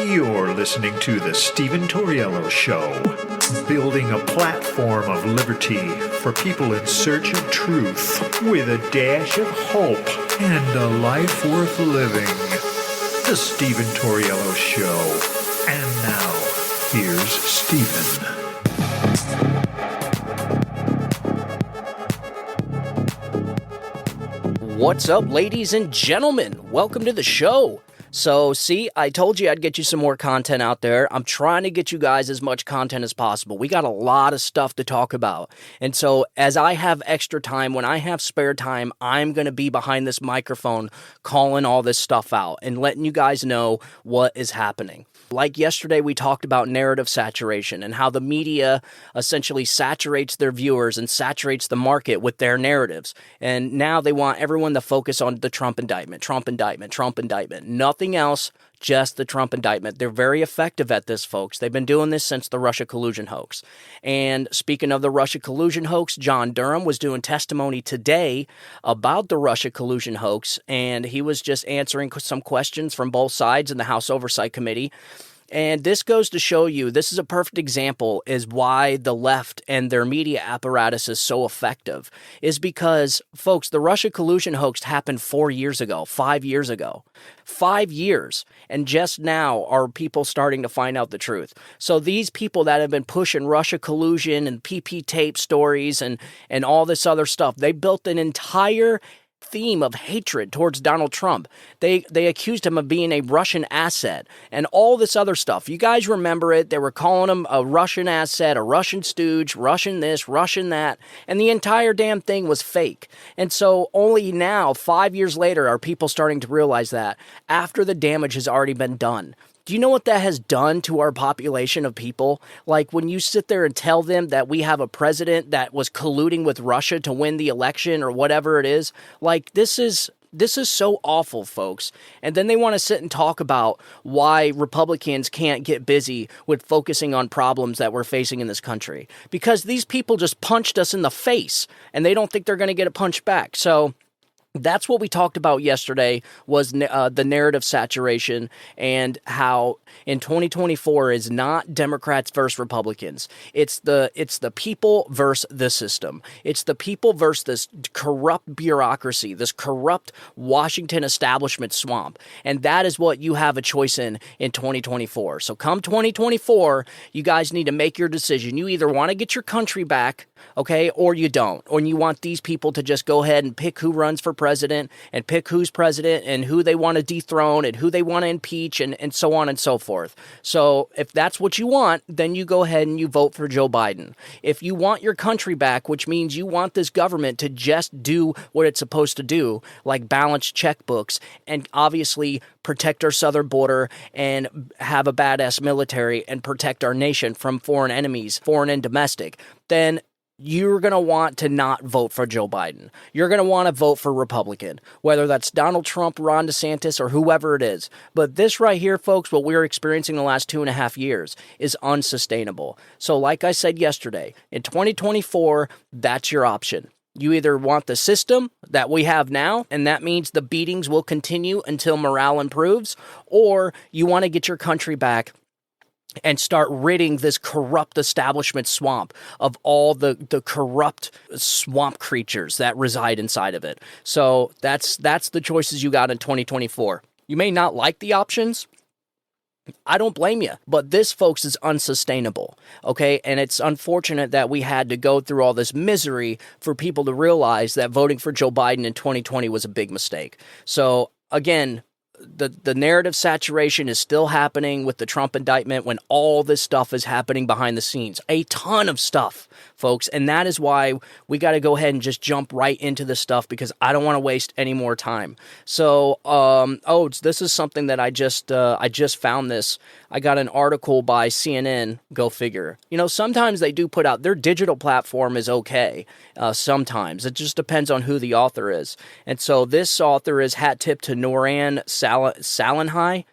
You're listening to The Stephen Tauriello Show, building a platform of liberty for people in search of truth with a dash of hope and a life worth living. The Stephen Tauriello Show. And now, here's Stephen. What's up, ladies and gentlemen? Welcome to the show. So, see, I told you I'd get you some more content out there. I'm trying to get you guys as much content as possible. We got a lot of stuff to talk about. And so, as I have extra time, when I have spare time, I'm going to be behind this microphone calling all this stuff out and letting you guys know what is happening. Like yesterday, we talked about narrative saturation and how the media essentially saturates their viewers and saturates the market with their narratives. And now they want everyone to focus on the Trump indictment, Trump indictment, Trump indictment. Nothing else, just the Trump indictment. They're very effective at this, folks. They've been doing this since the Russia collusion hoax. And speaking of the Russia collusion hoax, John Durham was doing testimony today about the Russia collusion hoax, and he was just answering some questions from both sides in the House Oversight Committee. And this goes to show you, this is a perfect example, is why the left and their media apparatus is so effective. Is because, folks, the Russia collusion hoax happened 4 years ago, 5 years ago. 5 years. And just now are people starting to find out the truth. So these people that have been pushing Russia collusion and PP tape stories and all this other stuff, they built an entire theme of hatred towards Donald Trump. They accused him of being a Russian asset and all this other stuff. You guys remember it. They were calling him a Russian asset, a Russian stooge, Russian this, Russian that, and the entire damn thing was fake. And so only now, 5 years later, are people starting to realize that after the damage has already been done. Do you know what that has done to our population of people? Like when you sit there and tell them that we have a president that was colluding with Russia to win the election or whatever it is, like this is so awful, folks. And then they want to sit and talk about why Republicans can't get busy with focusing on problems that we're facing in this country. Because these people just punched us in the face and they don't think they're going to get a punch back. So that's what we talked about yesterday was the narrative saturation and how in 2024 is not Democrats versus Republicans. It's the people versus the system. It's the people versus this corrupt bureaucracy, this corrupt Washington establishment swamp. And that is what you have a choice in 2024. So come 2024, you guys need to make your decision. You either want to get your country back, okay, or you don't. Or you want these people to just go ahead and pick who runs for president and pick who's president and who they want to dethrone and who they want to impeach and so on and so forth. So if that's what you want, then you go ahead and you vote for Joe Biden. If you want your country back, which means you want this government to just do what it's supposed to do, like balance checkbooks and obviously protect our southern border and have a badass military and protect our nation from foreign enemies, foreign and domestic, then you're going to want to not vote for Joe Biden. You're going to want to vote for Republican, whether that's Donald Trump, Ron DeSantis, or whoever it is. But this right here, folks, what we're experiencing the last 2.5 years is unsustainable. So like I said yesterday, in 2024, that's your option. You either want the system that we have now, and that means the beatings will continue until morale improves, or you want to get your country back and start ridding this corrupt establishment swamp of all the corrupt swamp creatures that reside inside of it. So that's the choices you got in 2024. You may not like the options. I don't blame you, but this, folks, is unsustainable, okay? And it's unfortunate that we had to go through all this misery for people to realize that voting for Joe Biden in 2020 was a big mistake. So, again, the narrative saturation is still happening with the Trump indictment when all this stuff is happening behind the scenes. A ton of stuff, folks. And that is why we got to go ahead and just jump right into this stuff because I don't want to waste any more time. So, this is something that I just found this. I got an article by CNN, go figure. You know, sometimes they do put out, their digital platform is okay. Sometimes. It just depends on who the author is. And so this author is hat tip to Noran Salenhai.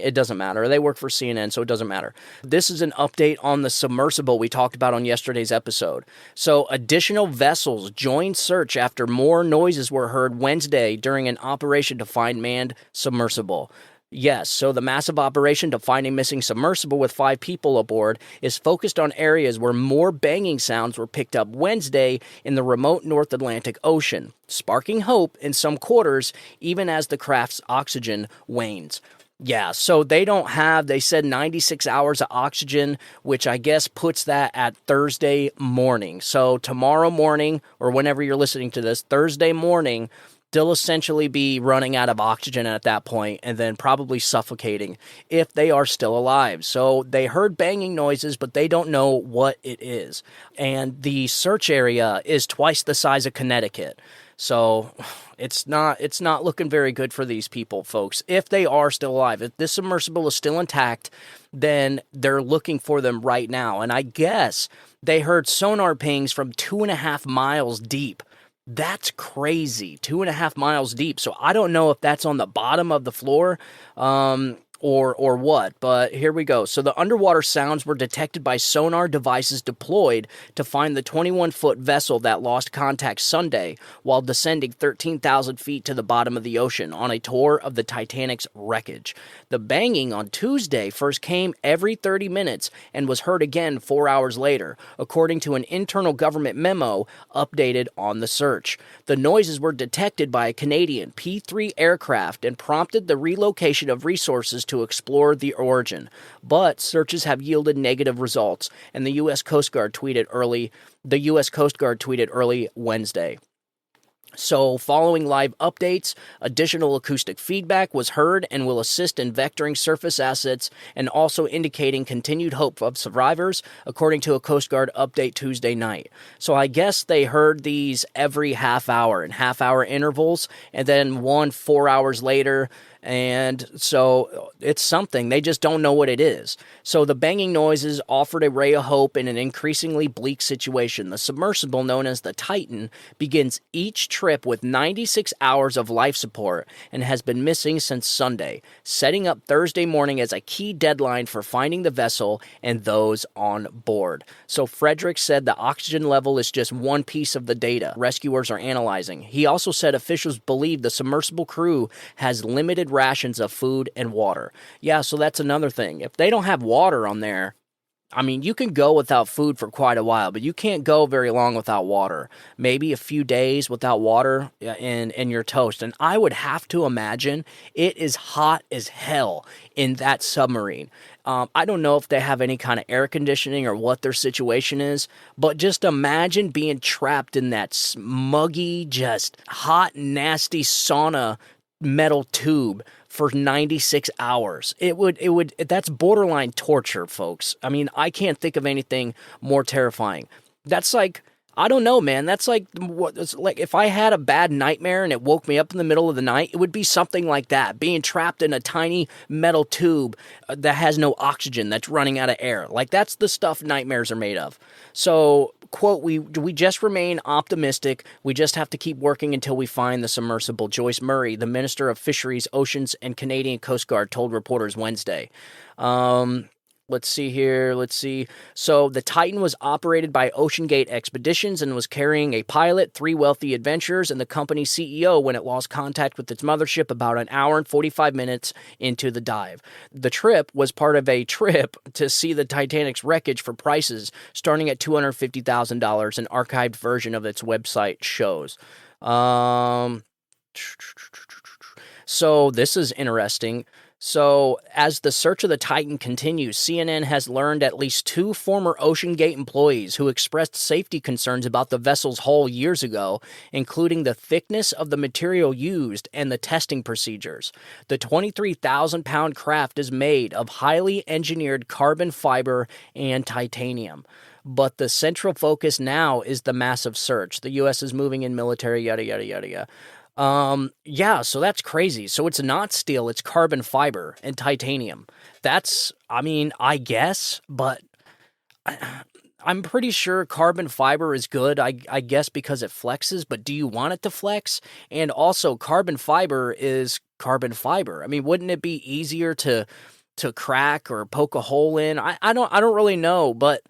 It doesn't matter. They work for CNN, so it doesn't matter. This is an update on the submersible we talked about on yesterday's episode. So additional vessels joined search after more noises were heard Wednesday during an operation to find manned submersible. Yes, so the massive operation to find a missing submersible with 5 people aboard is focused on areas where more banging sounds were picked up Wednesday in the remote North Atlantic Ocean, sparking hope in some quarters even as the craft's oxygen wanes. Yeah, so they said 96 hours of oxygen, which I guess puts that at Thursday morning. So tomorrow morning, or whenever you're listening to this, Thursday morning, they'll essentially be running out of oxygen at that point and then probably suffocating if they are still alive. So they heard banging noises, but they don't know what it is. And the search area is twice the size of Connecticut. So it's not looking very good for these people, folks. If they are still alive, if this submersible is still intact, then they're looking for them right now. And I guess they heard sonar pings from 2.5 miles deep. That's crazy. 2.5 miles deep. So I don't know if that's on the bottom of the floor, or what, but here we go. So the underwater sounds were detected by sonar devices deployed to find the 21-foot vessel that lost contact Sunday while descending 13,000 feet to the bottom of the ocean on a tour of the Titanic's wreckage. The banging on Tuesday first came every 30 minutes and was heard again 4 hours later, according to an internal government memo updated on the search. The noises were detected by a Canadian P-3 aircraft and prompted the relocation of resources to explore the origin, but searches have yielded negative results, and the U.S. Coast Guard tweeted early Wednesday. So, following live updates, additional acoustic feedback was heard and will assist in vectoring surface assets and also indicating continued hope of survivors, according to a Coast Guard update Tuesday night. So, I guess they heard these every half hour in half-hour intervals, and then 4 hours later. And so it's something. They just don't know what it is. So the banging noises offered a ray of hope in an increasingly bleak situation. The submersible, known as the Titan, begins each trip with 96 hours of life support and has been missing since Sunday, setting up Thursday morning as a key deadline for finding the vessel and those on board. So Frederick said the oxygen level is just one piece of the data rescuers are analyzing. He also said officials believe the submersible crew has limited rations of food and water. Yeah, so that's another thing. If they don't have water on there, I mean, you can go without food for quite a while, but you can't go very long without water. Maybe a few days without water and you're toast. And I would have to imagine it is hot as hell in that submarine. I don't know if they have any kind of air conditioning or what their situation is, but just imagine being trapped in that smuggy, just hot, nasty sauna metal tube for 96 hours. That's borderline torture, folks. I mean, I can't think of anything more terrifying. That's like, I don't know, man. That's like if I had a bad nightmare and it woke me up in the middle of the night, it would be something like that. Being trapped in a tiny metal tube that has no oxygen, that's running out of air. Like, that's the stuff nightmares are made of. So, quote, we just remain optimistic. We just have to keep working until we find the submersible, Joyce Murray, the Minister of Fisheries, Oceans, and Canadian Coast Guard, told reporters Wednesday. Let's see here. So the Titan was operated by OceanGate Expeditions and was carrying a pilot, 3 wealthy adventurers, and the company's CEO when it lost contact with its mothership about an hour and 45 minutes into the dive. The trip was part of a trip to see the Titanic's wreckage for prices starting at $250,000, an archived version of its website shows. So this is interesting. So, as the search of the Titan continues, CNN has learned at least 2 former OceanGate employees who expressed safety concerns about the vessel's hull years ago, including the thickness of the material used and the testing procedures. The 23,000-pound craft is made of highly engineered carbon fiber and titanium. But the central focus now is the massive search. The U.S. is moving in military, yada, yada, yada, yada. Yeah, so that's crazy. So it's not steel, it's carbon fiber and titanium. That's, I mean, I guess, but I'm pretty sure carbon fiber is good, I guess, because it flexes, but do you want it to flex? And also, carbon fiber is carbon fiber. I mean, wouldn't it be easier to crack or poke a hole in? I don't really know, but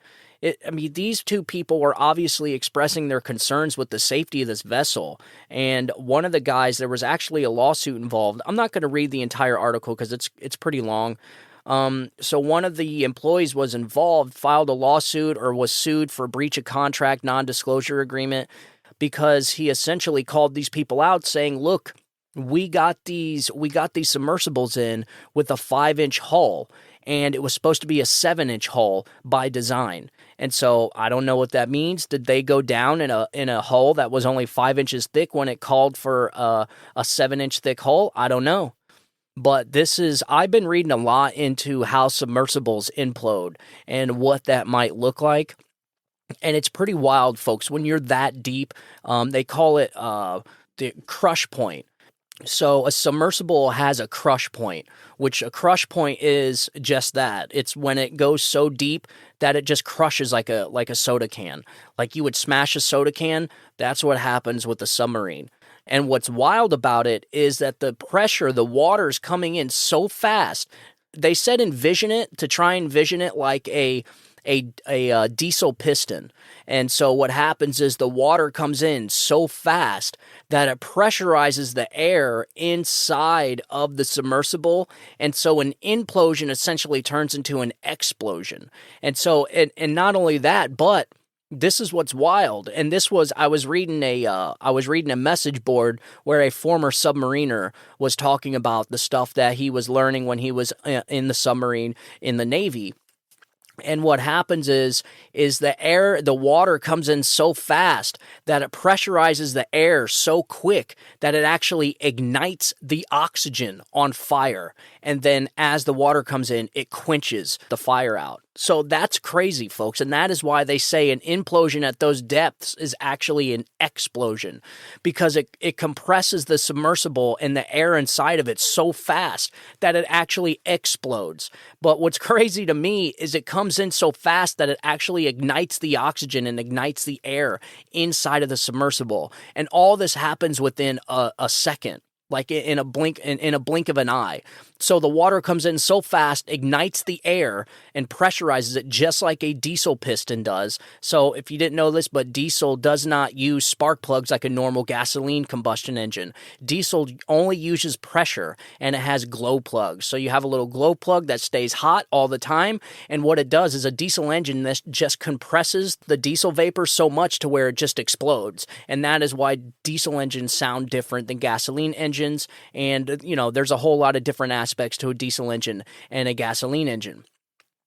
I mean, these two people were obviously expressing their concerns with the safety of this vessel. And one of the guys, there was actually a lawsuit involved. I'm not going to read the entire article because it's pretty long. So one of the employees was involved, filed a lawsuit or was sued for breach of contract, non-disclosure agreement, because he essentially called these people out saying, look, we got these submersibles in with a 5-inch hull, and it was supposed to be a 7-inch hull by design. And so I don't know what that means. Did they go down in a hull that was only 5 inches thick when it called for a 7-inch thick hull? I don't know. But I've been reading a lot into how submersibles implode and what that might look like. And it's pretty wild, folks. When you're that deep, they call it the crush point. So a submersible has a crush point, which a crush point is just that. It's when it goes so deep that it just crushes like a soda can. Like you would smash a soda can, that's what happens with a submarine. And what's wild about it is that the pressure, the water's coming in so fast. They said try and envision it like a diesel piston. And so what happens is the water comes in so fast that it pressurizes the air inside of the submersible. And so an implosion essentially turns into an explosion. And so, and not only that, but this is what's wild. And I was reading a message board where a former submariner was talking about the stuff that he was learning when he was in the submarine in the Navy. And what happens is the water comes in so fast that it pressurizes the air so quick that it actually ignites the oxygen on fire. And then as the water comes in, it quenches the fire out. So that's crazy, folks. And that is why they say an implosion at those depths is actually an explosion, because it compresses the submersible and the air inside of it so fast that it actually explodes. But what's crazy to me is it comes in so fast that it actually ignites the oxygen and ignites the air inside of the submersible. And all this happens within a second. Like in a blink of an eye. So the water comes in so fast, ignites the air, and pressurizes it just like a diesel piston does. So if you didn't know this, but diesel does not use spark plugs like a normal gasoline combustion engine. Diesel only uses pressure, and it has glow plugs. So you have a little glow plug that stays hot all the time, and what it does is a diesel engine that just compresses the diesel vapor so much to where it just explodes. And that is why diesel engines sound different than gasoline engines, and there's a whole lot of different aspects to a diesel engine and a gasoline engine.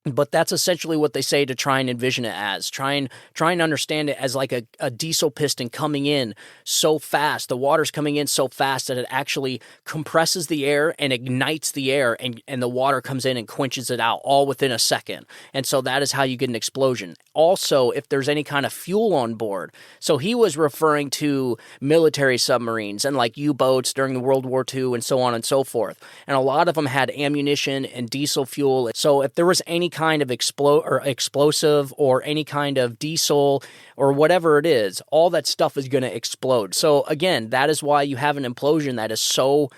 But that's essentially what they say to try and envision it as. Try and understand it as like a diesel piston coming in so fast. The water's coming in so fast that it actually compresses the air and ignites the air, and the water comes in and quenches it out all within a second. And so that is how you get an explosion. Also, if there's any kind of fuel on board. So he was referring to military submarines and like U-boats during the World War II and so on and so forth. And a lot of them had ammunition and diesel fuel. So if there was any kind of explosive or any kind of diesel or whatever it is, all that stuff is going to explode. So again, that is why you have an implosion that is so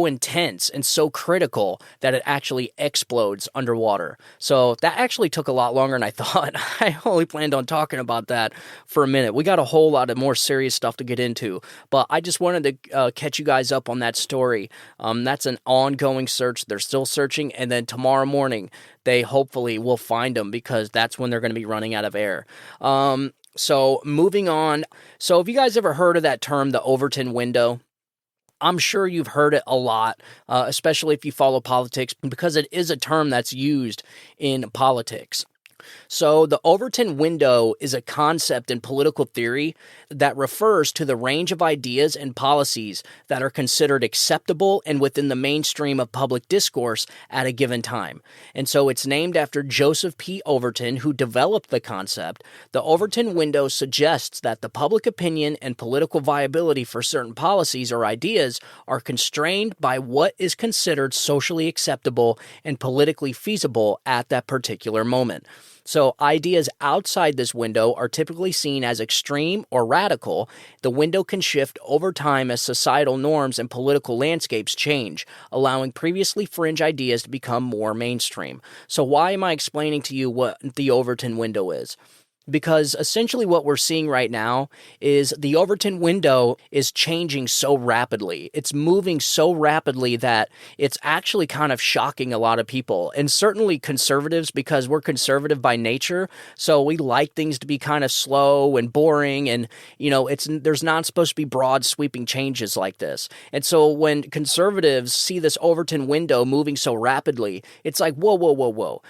intense and so critical that it actually explodes underwater. So that actually took a lot longer than I thought. I only planned on talking about that for a minute. We got a whole lot of more serious stuff to get into, but I just wanted to catch you guys up on that story. That's an ongoing search. They're still searching, and then tomorrow morning they hopefully will find them, because that's when they're going to be running out of air. So moving on. So have you guys ever heard of that term, the Overton window? I'm sure you've heard it a lot, especially if you follow politics, because it is a term that's used in politics. So the Overton window is a concept in political theory that refers to the range of ideas and policies that are considered acceptable and within the mainstream of public discourse at a given time. And so it's named after Joseph P. Overton, who developed the concept. The Overton window suggests that the public opinion and political viability for certain policies or ideas are constrained by what is considered socially acceptable and politically feasible at that particular moment. So ideas outside this window are typically seen as extreme or radical. The window can shift over time as societal norms and political landscapes change, allowing previously fringe ideas to become more mainstream. So why am I explaining to you what the Overton window is? Because essentially what we're seeing right now is the Overton window is changing so rapidly. It's moving so rapidly that it's actually kind of shocking a lot of people, and certainly conservatives, because we're conservative by nature. So we like things to be kind of slow and boring, and there's not supposed to be broad sweeping changes like this. And so when conservatives see this Overton window moving so rapidly, it's like, whoa, whoa, whoa, whoa.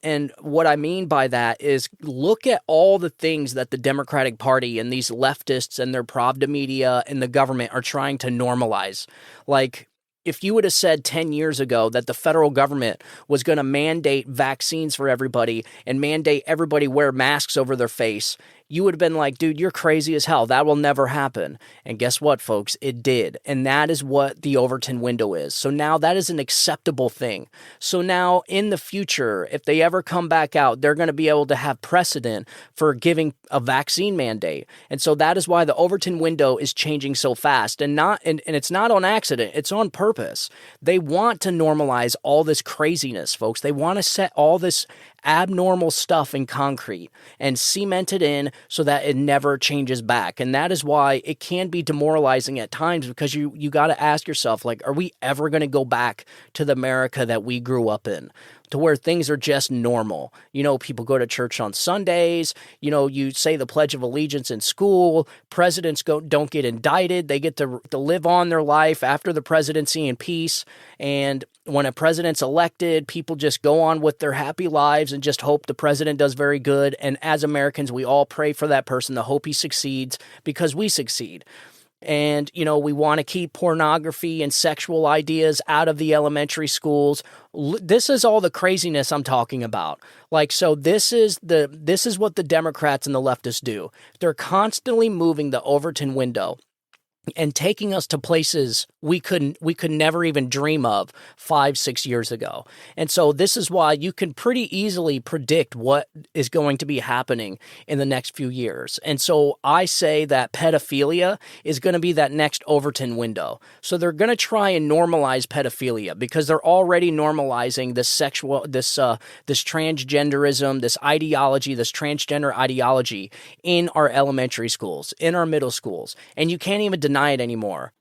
And what I mean by that is look at all the things that the Democratic Party and these leftists and their Pravda media and the government are trying to normalize. Like, if you would have said 10 years ago that the federal government was going to mandate vaccines for everybody and mandate everybody wear masks over their face, you would have been like, dude, you're crazy as hell. That will never happen. And guess what, folks? It did. And that is what the Overton window is. So now that is an acceptable thing. So now in the future, if they ever come back out, they're going to be able to have precedent for giving a vaccine mandate. And so that is why the Overton window is changing so fast, and it's not on accident. It's on purpose. They want to normalize all this craziness, folks. They want to set all this abnormal stuff in concrete and cement it in so that it never changes back. And that is why it can be demoralizing at times, because you got to ask yourself, like, are we ever going to go back to the America that we grew up in, to where things are just normal? People go to church on Sundays, you say the Pledge of Allegiance in school, presidents don't get indicted, they get to live on their life after the presidency in peace, and when a president's elected, people just go on with their happy lives and just hope the president does very good. And as Americans, we all pray for that person to hope he succeeds because we succeed. And, we want to keep pornography and sexual ideas out of the elementary schools. This is all the craziness I'm talking about. So this is what the Democrats and the leftists do. They're constantly moving the Overton window and taking us to places we could never even dream of 5-6 years ago. And so this is why you can pretty easily predict what is going to be happening in the next few years. And so I say that pedophilia is going to be that next Overton window. So they're going to try and normalize pedophilia because they're already normalizing this transgenderism, this ideology, this transgender ideology in our elementary schools, in our middle schools. And you can't even deny it anymore.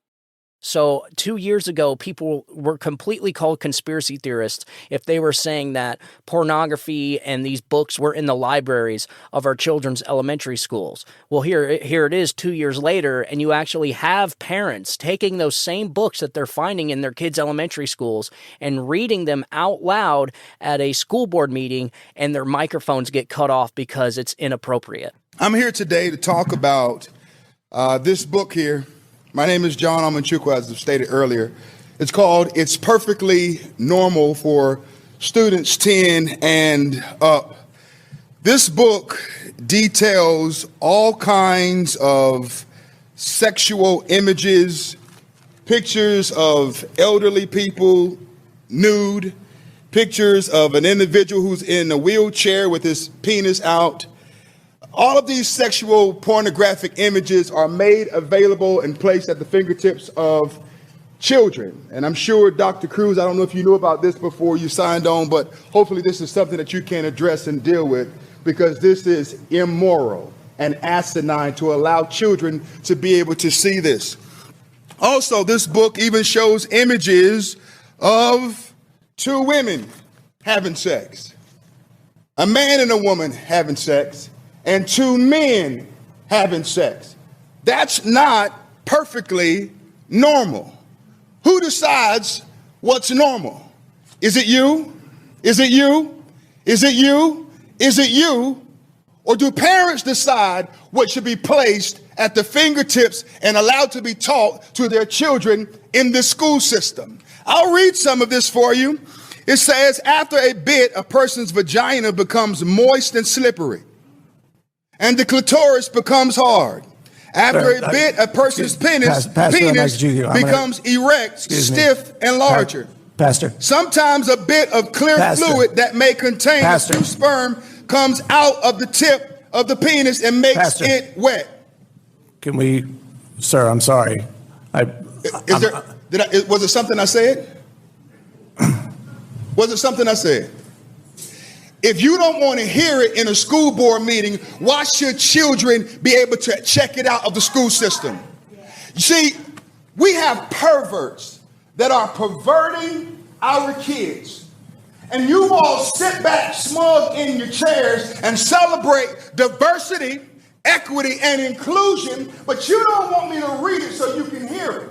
So 2 years ago, people were completely called conspiracy theorists if they were saying that pornography and these books were in the libraries of our children's elementary schools. Well, here it is 2 years later, and you actually have parents taking those same books that they're finding in their kids' elementary schools and reading them out loud at a school board meeting, and their microphones get cut off because it's inappropriate. I'm here today to talk about this book here. My name is John Amanchukwu, as I've stated earlier. It's called It's Perfectly Normal for Students 10 and Up. This book details all kinds of sexual images, pictures of elderly people nude, pictures of an individual who's in a wheelchair with his penis out. All of these sexual pornographic images are made available and placed at the fingertips of children. And I'm sure, Dr. Cruz, I don't know if you knew about this before you signed on, but hopefully this is something that you can address and deal with, because this is immoral and asinine to allow children to be able to see this. Also, this book even shows images of two women having sex, a man and a woman having sex, and two men having sex. That's not perfectly normal. Who decides what's normal? Is it you? Is it you? Is it you? Is it you? Or do parents decide what should be placed at the fingertips and allowed to be taught to their children in the school system? I'll read some of this for you. It says, after a bit, a person's vagina becomes moist and slippery, and the clitoris becomes hard. After a bit, a person's penis becomes erect, stiff, and larger. Pastor. Sometimes a bit of clear fluid that may contain a few sperm comes out of the tip of the penis and makes Pastor. it wet. Can we, sir, I'm sorry. Was it something I said? Was it something I said? If you don't want to hear it in a school board meeting, why should children be able to check it out of the school system? You see, we have perverts that are perverting our kids. And you all sit back smug in your chairs and celebrate diversity, equity, and inclusion, but you don't want me to read it so you can hear it.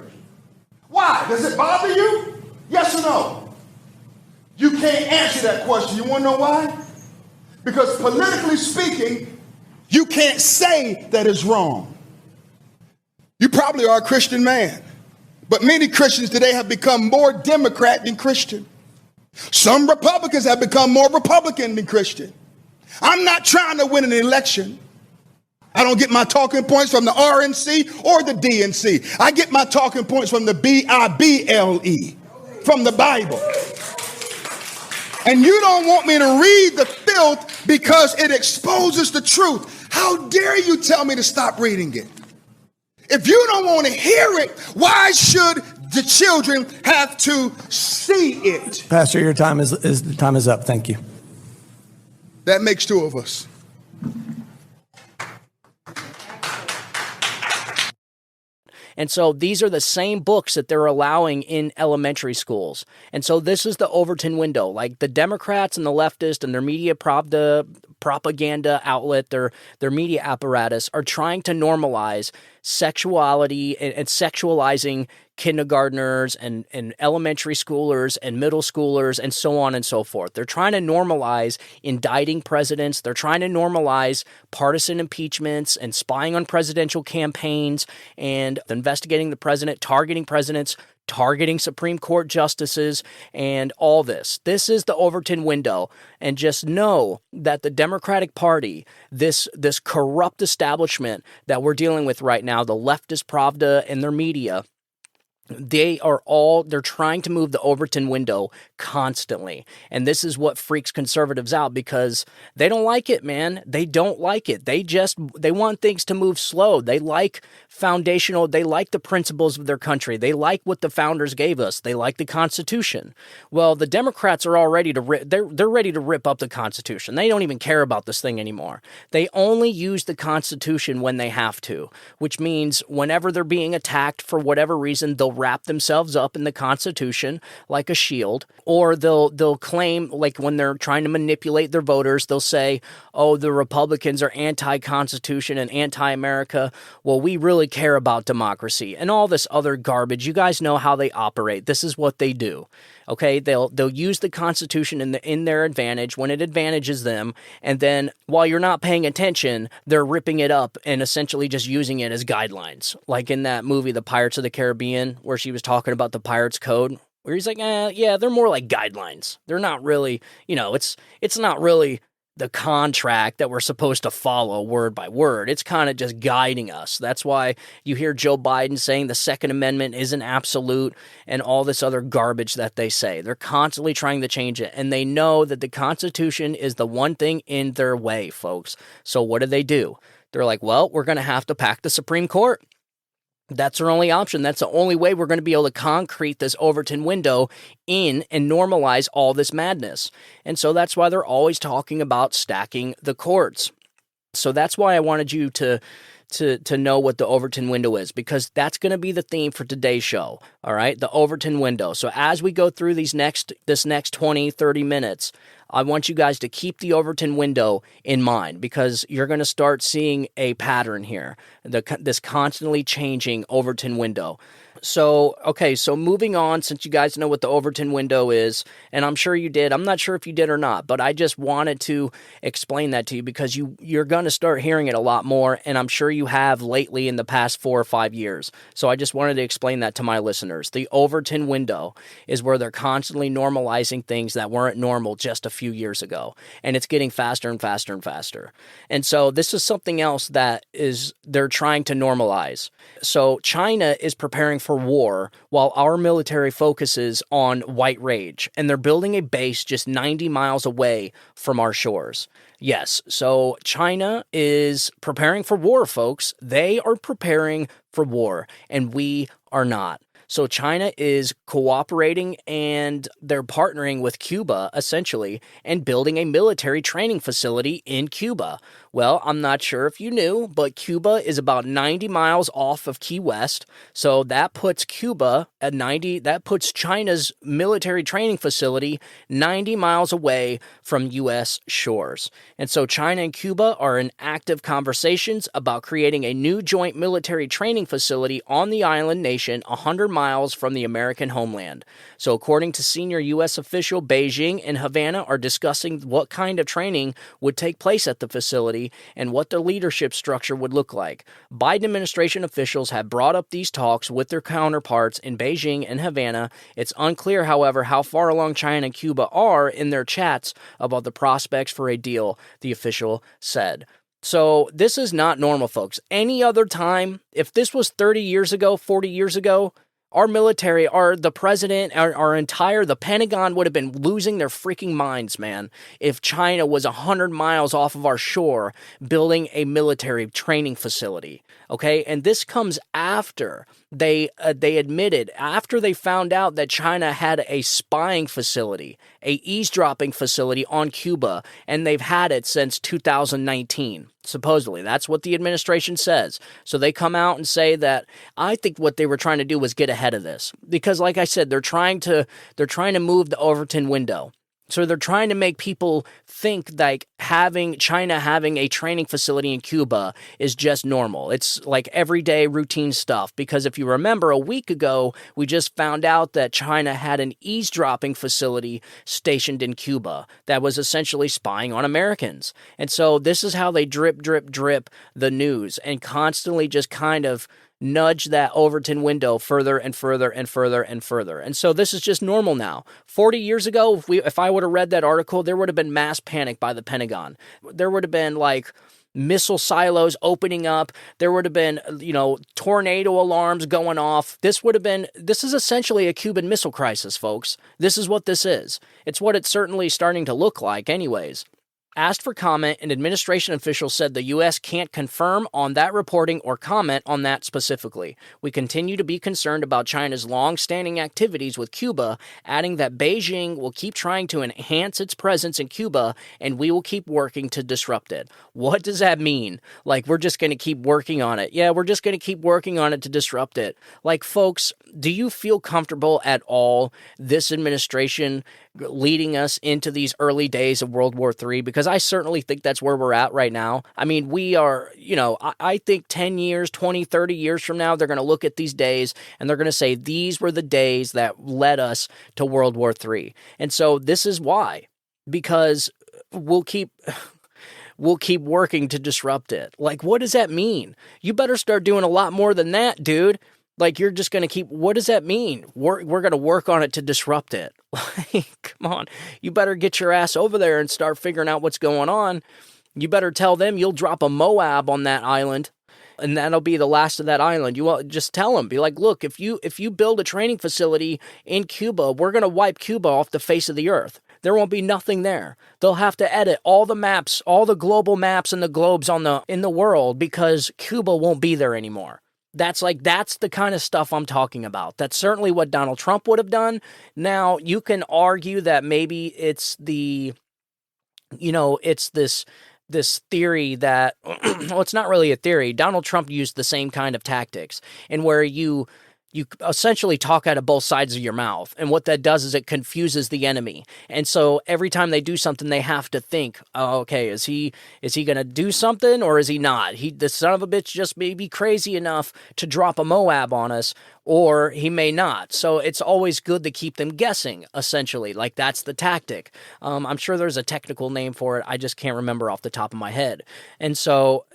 Why? Does it bother you? Yes or no? You can't answer that question. You want to know why? Because politically speaking, you can't say that it's wrong. You probably are a Christian man, but many Christians today have become more Democrat than Christian. Some Republicans have become more Republican than Christian. I'm not trying to win an election. I don't get my talking points from the RNC or the DNC. I get my talking points from the Bible, from the Bible. And you don't want me to read the filth because it exposes the truth. How dare you tell me to stop reading it? If you don't want to hear it, why should the children have to see it? Pastor, your time is up. Thank you. That makes two of us. And so these are the same books that they're allowing in elementary schools. And so this is the Overton window. Like the Democrats and the leftists and their media propaganda outlet, their media apparatus are trying to normalize sexuality and sexualizing kindergartners and elementary schoolers and middle schoolers and so on and so forth. They're trying to normalize indicting presidents. They're trying to normalize partisan impeachments and spying on presidential campaigns and investigating the president, targeting presidents, targeting Supreme Court justices, and all this. This is the Overton window. And just know that the Democratic Party, this corrupt establishment that we're dealing with right now, the leftist Pravda and their media, they're trying to move the Overton window constantly. And this is what freaks conservatives out because they don't like it, man. They don't like it. They want things to move slow. They like they like the principles of their country. They like what the founders gave us. They like the Constitution. Well, the Democrats are all ready to they're ready to rip up the Constitution. They don't even care about this thing anymore. They only use the Constitution when they have to, which means whenever they're being attacked for whatever reason, they'll wrap themselves up in the Constitution like a shield, or they'll claim, like when they're trying to manipulate their voters, they'll say, oh, the Republicans are anti-Constitution and anti-America. Well, we really care about democracy and all this other garbage. You guys know how they operate. This is what they do. Okay, they'll use the Constitution in their advantage when it advantages them, and then while you're not paying attention, they're ripping it up and essentially just using it as guidelines. Like in that movie, The Pirates of the Caribbean, where she was talking about the Pirates Code, where he's like, yeah, they're more like guidelines. They're not really, it's not really the contract that we're supposed to follow word by word. It's kind of just guiding us. That's why you hear Joe Biden saying the Second Amendment isn't absolute and all this other garbage that they say. They're constantly trying to change it, and they know that the Constitution is the one thing in their way, folks. So what do? They're like, well, we're going to have to pack the Supreme Court. That's our only option. That's the only way we're going to be able to concrete this Overton window in and normalize all this madness. And so that's why they're always talking about stacking the courts. So that's why I wanted you to know what the Overton window is, because that's going to be the theme for today's show. All right, the Overton window. So as we go through this next 20, 30 minutes, I want you guys to keep the Overton window in mind, because you're going to start seeing a pattern here, this constantly changing Overton window. So moving on, since you guys know what the Overton window is, and I'm sure you did. I'm not sure if you did or not, but I just wanted to explain that to you because you're going to start hearing it a lot more, and I'm sure you have lately in the past 4 or 5 years. So I just wanted to explain that to my listeners. The Overton window is where they're constantly normalizing things that weren't normal just a few years ago, and it's getting faster and faster and faster. And so this is something else that they're trying to normalize. So China is preparing for for war while our military focuses on white rage, and they're building a base just 90 miles away from our shores. Yes, so China is preparing for war, folks. They are preparing for war, and we are not. So China is cooperating and they're partnering with Cuba, essentially, and building a military training facility in Cuba. Well, I'm not sure if you knew, but Cuba is about 90 miles off of Key West. So that puts Cuba at 90, that puts China's military training facility 90 miles away from U.S. shores. And so China and Cuba are in active conversations about creating a new joint military training facility on the island nation 100 miles from the American homeland. So according to senior U.S. official, Beijing and Havana are discussing what kind of training would take place at the facility and what the leadership structure would look like. Biden administration officials have brought up these talks with their counterparts in Beijing and Havana. It's unclear, however, how far along China and Cuba are in their chats about the prospects for a deal, the official said. So this is not normal, folks. Any other time, if this was 30 years ago, 40 years ago, our military, the president, the Pentagon would have been losing their freaking minds, man, if China was 100 miles off of our shore building a military training facility, okay? And this comes after they admitted, after they found out that China had a spying facility, a eavesdropping facility on Cuba, and they've had it since 2019. Supposedly, that's what the administration says. So they come out and say that I think what they were trying to do was get ahead of this because, like I said, they're trying to move the Overton window. So they're trying to make people think like China having a training facility in Cuba is just normal. It's like everyday routine stuff. Because if you remember, a week ago, we just found out that China had an eavesdropping facility stationed in Cuba that was essentially spying on Americans. And so this is how they drip the news and constantly just kind of nudge that Overton window further and further and further and further. And so this is just normal now. 40 years ago, if I would have read that article, there would have been mass panic by the Pentagon. There would have been like missile silos opening up. There would have been, tornado alarms going off. This is essentially a Cuban Missile Crisis, folks. This is what this is. It's what it's certainly starting to look like anyways. Asked for comment, an administration official said the U.S. can't confirm on that reporting or comment on that specifically. We continue to be concerned about China's long-standing activities with Cuba, adding that Beijing will keep trying to enhance its presence in Cuba, and we will keep working to disrupt it. What does that mean? Like, we're just going to keep working on it. Yeah, we're just going to keep working on it to disrupt it. Like, folks, do you feel comfortable at all, this administration leading us into these early days of World War III? Because I certainly think that's where we're at right now. I mean, we are, I think 10 years, 20, 30 years from now, they're going to look at these days and they're going to say, these were the days that led us to World War III. And so this is why, because we'll keep working to disrupt it. Like, what does that mean? You better start doing a lot more than that, dude. Like, you're just going to what does that mean? We're going to work on it to disrupt it. Like, come on. You better get your ass over there and start figuring out what's going on. You better tell them you'll drop a Moab on that island, and that'll be the last of that island. You just tell them, be like, look, if you build a training facility in Cuba, we're going to wipe Cuba off the face of the earth. There won't be nothing there. They'll have to edit all the maps, all the global maps and the globes in the world because Cuba won't be there anymore. That's the kind of stuff I'm talking about. That's certainly what Donald Trump would have done. Now, you can argue that maybe it's it's this theory that, well, it's not really a theory. Donald Trump used the same kind of tactics, and where you essentially talk out of both sides of your mouth. And what that does is it confuses the enemy. And so every time they do something, they have to think, oh, okay, is he going to do something or is he not? The son of a bitch just may be crazy enough to drop a Moab on us, or he may not. So it's always good to keep them guessing, essentially. Like, that's the tactic. I'm sure there's a technical name for it. I just can't remember off the top of my head. And so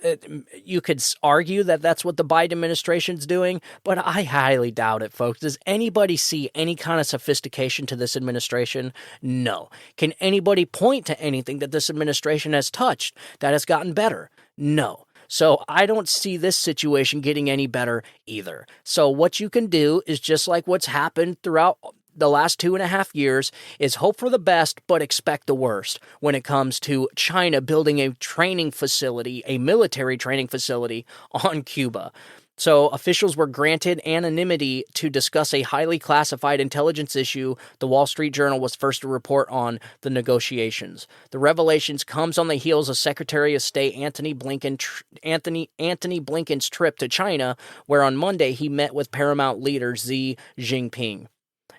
you could argue that that's what the Biden administration's doing, but I highly doubt it, folks. Does anybody see any kind of sophistication to this administration? No. Can anybody point to anything that this administration has touched that has gotten better? No. So I don't see this situation getting any better either. So what you can do is just like what's happened throughout the last 2.5 years is hope for the best, but expect the worst when it comes to China building a training facility, a military training facility on Cuba. So officials were granted anonymity to discuss a highly classified intelligence issue. The Wall Street Journal was first to report on the negotiations. The revelations comes on the heels of Secretary of State Anthony Blinken's trip to China, where on Monday he met with paramount leader Xi Jinping.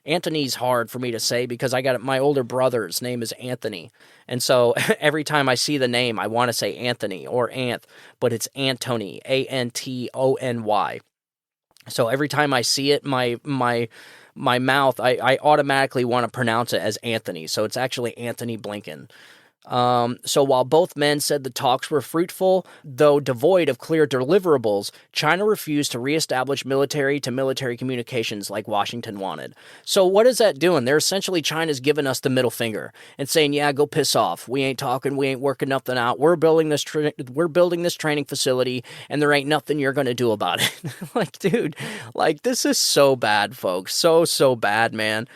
Anthony's hard for me to say because I got my older brother's name is Anthony. And so every time I see the name, I want to say Anthony or Anth, but it's Antony, Antony. So every time I see it, my mouth, I automatically want to pronounce it as Anthony. So it's actually Anthony Blinken. So while both men said the talks were fruitful, though devoid of clear deliverables, China refused to reestablish military-to-military communications like Washington wanted. So what is that doing? They're essentially China's giving us the middle finger and saying, yeah, go piss off. We ain't talking. We ain't working nothing out. We're building this training facility, and there ain't nothing you're going to do about it. Like, dude, like, this is so bad, folks. So bad, man.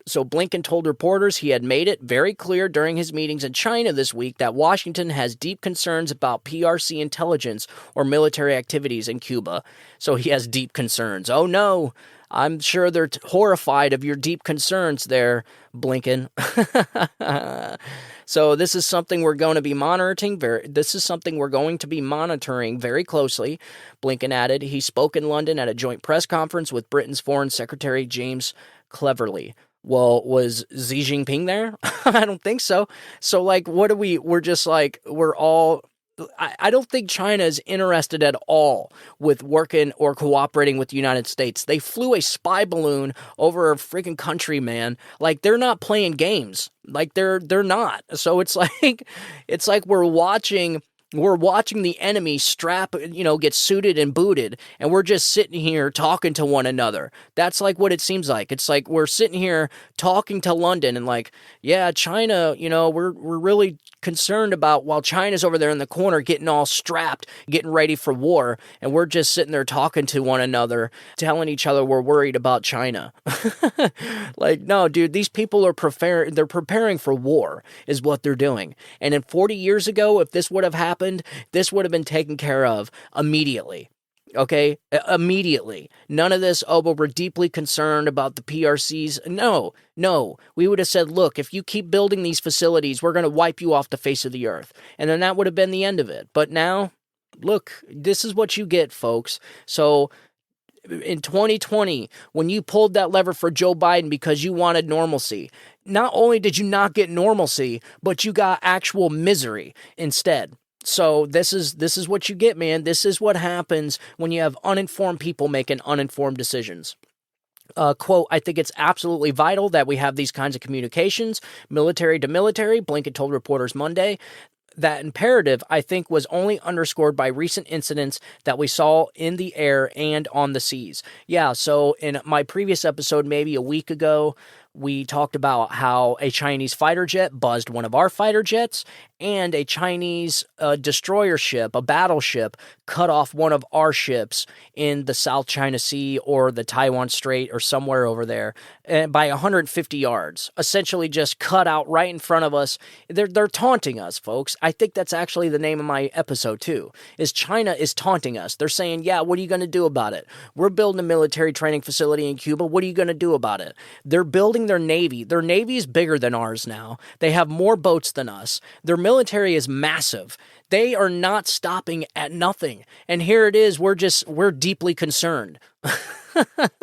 So Blinken told reporters he had made it very clear during his meetings in China this week that Washington has deep concerns about PRC intelligence or military activities in Cuba. So he has deep concerns. Oh no, I'm sure they're horrified of your deep concerns there, Blinken. So this is something we're going to be monitoring. Very closely. Blinken added he spoke in London at a joint press conference with Britain's Foreign Secretary James Cleverly. Well, was Xi Jinping there? I don't think so. So, like, we're all, I don't think China is interested at all with working or cooperating with the United States. They flew a spy balloon over a freaking country, man. Like, they're not playing games. Like, they're not. So it's like we're watching the enemy get suited and booted, and we're just sitting here talking to one another. That's like what it seems like. It's like we're sitting here talking to London and like, yeah, China, we're really concerned about while China's over there in the corner getting all strapped, getting ready for war, and we're just sitting there talking to one another, telling each other we're worried about China. Like, no, dude, these people are preparing for war is what they're doing. And in 40 years ago, if this would have happened, this would have been taken care of immediately. Okay? Immediately. None of this, but we're deeply concerned about the PRCs. No. We would have said, look, if you keep building these facilities, we're going to wipe you off the face of the earth. And then that would have been the end of it. But now, look, this is what you get, folks. So in 2020, when you pulled that lever for Joe Biden because you wanted normalcy, not only did you not get normalcy, but you got actual misery instead. So this is what you get, man. This is what happens when you have uninformed people making uninformed decisions. Quote, I think it's absolutely vital that we have these kinds of communications, military to military, Blinken told reporters Monday. That imperative, I think, was only underscored by recent incidents that we saw in the air and on the seas. Yeah, so in my previous episode, maybe a week ago, we talked about how a Chinese fighter jet buzzed one of our fighter jets, and a Chinese destroyer ship, a battleship, cut off one of our ships in the South China Sea or the Taiwan Strait or somewhere over there by 150 yards. Essentially just cut out right in front of us. They're taunting us, folks. I think that's actually the name of my episode too, is China is taunting us. They're saying, yeah, what are you going to do about it? We're building a military training facility in Cuba. What are you going to do about it? They're building their navy. Their navy is bigger than ours now. They have more boats than us. Their military is massive. They are not stopping at nothing. And here it is. We're deeply concerned.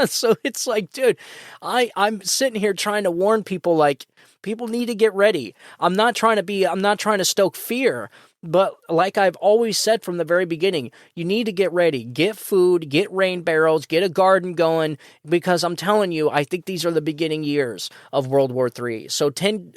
So it's like, dude, I'm sitting here trying to warn people, like, people need to get ready. I'm not trying to stoke fear. But like I've always said from the very beginning, you need to get ready, get food, get rain barrels, get a garden going, because I'm telling you, I think these are the beginning years of World War III. So 10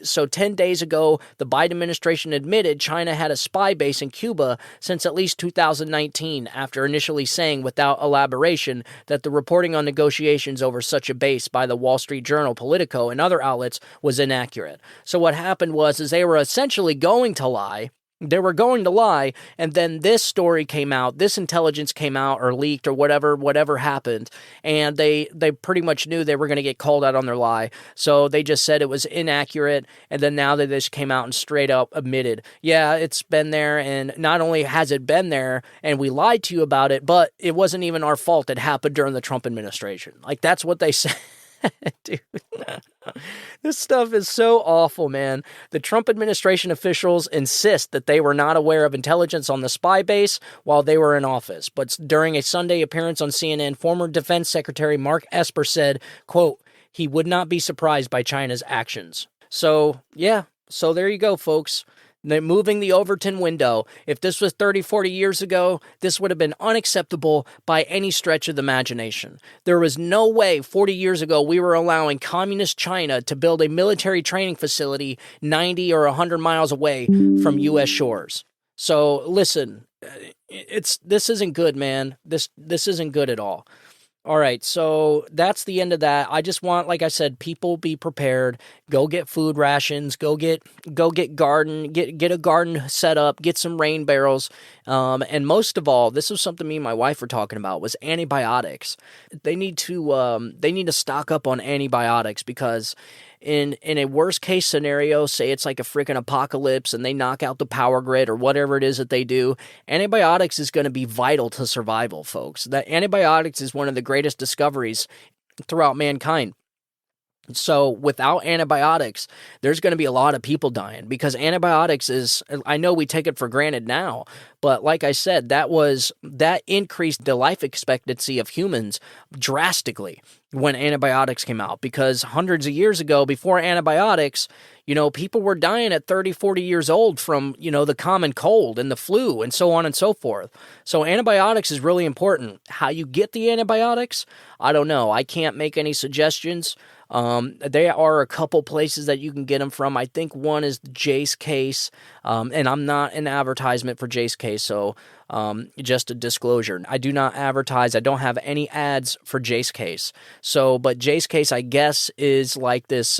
days ago, the Biden administration admitted China had a spy base in Cuba since at least 2019, after initially saying without elaboration that the reporting on negotiations over such a base by the Wall Street Journal, Politico, and other outlets was inaccurate. So what happened was they were essentially going to lie, They were going to lie, and then this story came out, this intelligence came out or leaked or whatever happened, and they pretty much knew they were going to get called out on their lie. So they just said it was inaccurate, and then now they just came out and straight up admitted, yeah, it's been there, and not only has it been there, and we lied to you about it, but it wasn't even our fault. It happened during the Trump administration. Like, that's what they said. Dude, this stuff is so awful, man. The Trump administration officials insist that they were not aware of intelligence on the spy base while they were in office. But during a Sunday appearance on CNN, former Defense Secretary Mark Esper said, quote, he would not be surprised by China's actions. So, yeah. So there you go, folks. They're moving the Overton window. If this was 30, 40 years ago, this would have been unacceptable by any stretch of the imagination. There was no way 40 years ago we were allowing communist China to build a military training facility 90 or 100 miles away from U.S. shores. So listen, this isn't good, man. This isn't good at all. All right, so that's the end of that. I just want, like I said, people be prepared. Go get food rations. Go get garden. Get a garden set up. Get some rain barrels. And most of all, this was something me and my wife were talking about, was antibiotics. They need to stock up on antibiotics because in a worst case scenario, say it's like a freaking apocalypse and they knock out the power grid or whatever it is that they do, antibiotics is going to be vital to survival, folks. That antibiotics is one of the greatest discoveries throughout mankind. So without antibiotics, there's going to be a lot of people dying because antibiotics is, I know we take it for granted now, but like I said, that increased the life expectancy of humans drastically when antibiotics came out, because hundreds of years ago, before antibiotics, people were dying at 30, 40 years old from, the common cold and the flu and so on and so forth. So antibiotics is really important. How you get the antibiotics, I don't know. I can't make any suggestions. There are a couple places that you can get them from. I think one is Jace Case, and I'm not an advertisement for Jace Case, so just a disclosure. I do not advertise. I don't have any ads for Jace Case. But Jace Case, I guess, is like this.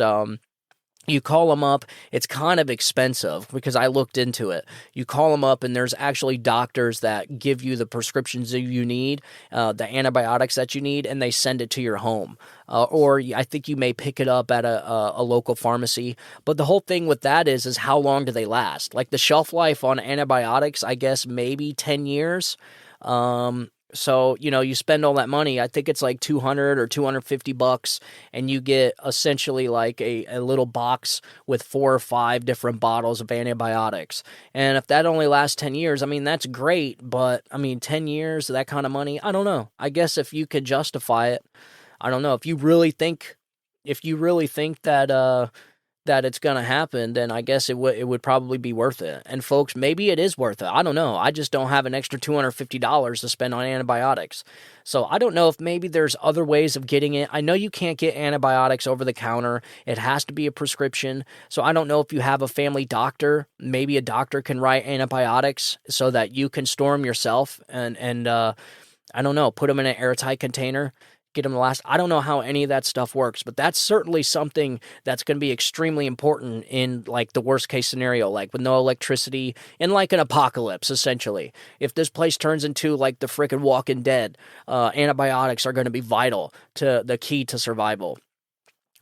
You call them up. It's kind of expensive because I looked into it. You call them up and there's actually doctors that give you the prescriptions that you need, the antibiotics that you need, and they send it to your home. Or I think you may pick it up at a local pharmacy. But the whole thing with that is how long do they last? Like the shelf life on antibiotics, I guess maybe 10 years. So, you spend all that money. I think it's like $200 or $250, and you get essentially like a little box with 4 or 5 different bottles of antibiotics. And if that only lasts 10 years, I mean, that's great. But, 10 years, that kind of money, I don't know. I guess if you could justify it, I don't know. If you really think that that it's going to happen, then I guess it would probably be worth it. And folks, maybe it is worth it. I don't know. I just don't have an extra $250 to spend on antibiotics. So I don't know if maybe there's other ways of getting it. I know you can't get antibiotics over the counter. It has to be a prescription. So I don't know if you have a family doctor. Maybe a doctor can write antibiotics so that you can store them yourself and I don't know, put them in an airtight container. Get them to last. I don't know how any of that stuff works, but that's certainly something that's going to be extremely important in like the worst case scenario, like with no electricity in like an apocalypse, essentially. If this place turns into like the frickin' Walking Dead, antibiotics are going to be vital to the key to survival.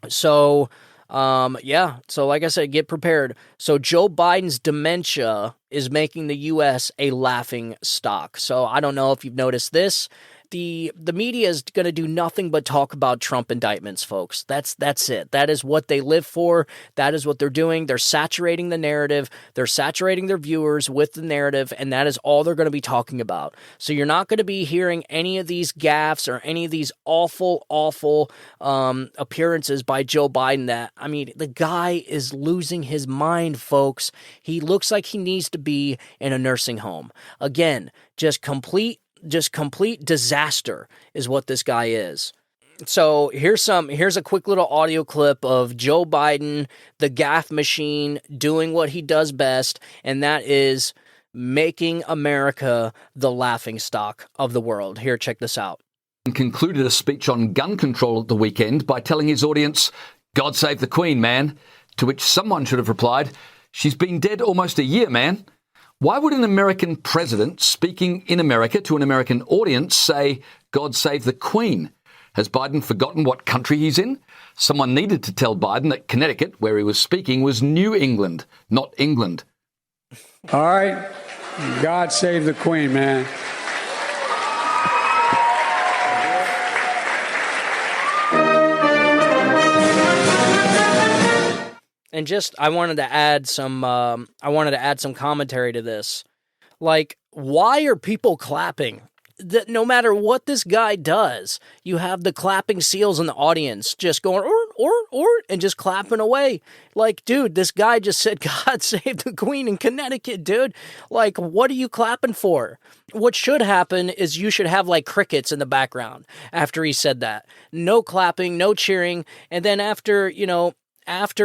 So, so like I said, get prepared. So Joe Biden's dementia is making the U.S. a laughing stock. So I don't know if you've noticed this. The media is going to do nothing but talk about Trump indictments, folks. That's it. That is what they live for. That is what they're doing. They're saturating the narrative. They're saturating their viewers with the narrative, and that is all they're going to be talking about. So you're not going to be hearing any of these gaffes or any of these awful appearances by Joe Biden that, the guy is losing his mind, folks. He looks like he needs to be in a nursing home. Again, just complete disaster is what this guy is. So here's a quick little audio clip of Joe Biden, the gaffe machine, doing what he does best, and that is making America the laughingstock of the world. Here, check this out. Concluded a speech on gun control at the weekend by telling his audience, "God save the Queen, man," to which someone should have replied, "She's been dead almost a year, man." Why would an American president speaking in America to an American audience say, God save the Queen? Has Biden forgotten what country he's in? Someone needed to tell Biden that Connecticut, where he was speaking, was New England, not England. All right. God save the Queen, man. And just, I wanted to add some commentary to this. Like, why are people clapping? That no matter what this guy does, you have the clapping seals in the audience just going or and just clapping away. Like, dude, this guy just said, God save the Queen in Connecticut, dude. Like, what are you clapping for? What should happen is you should have like crickets in the background after he said that. No clapping, no cheering. And then after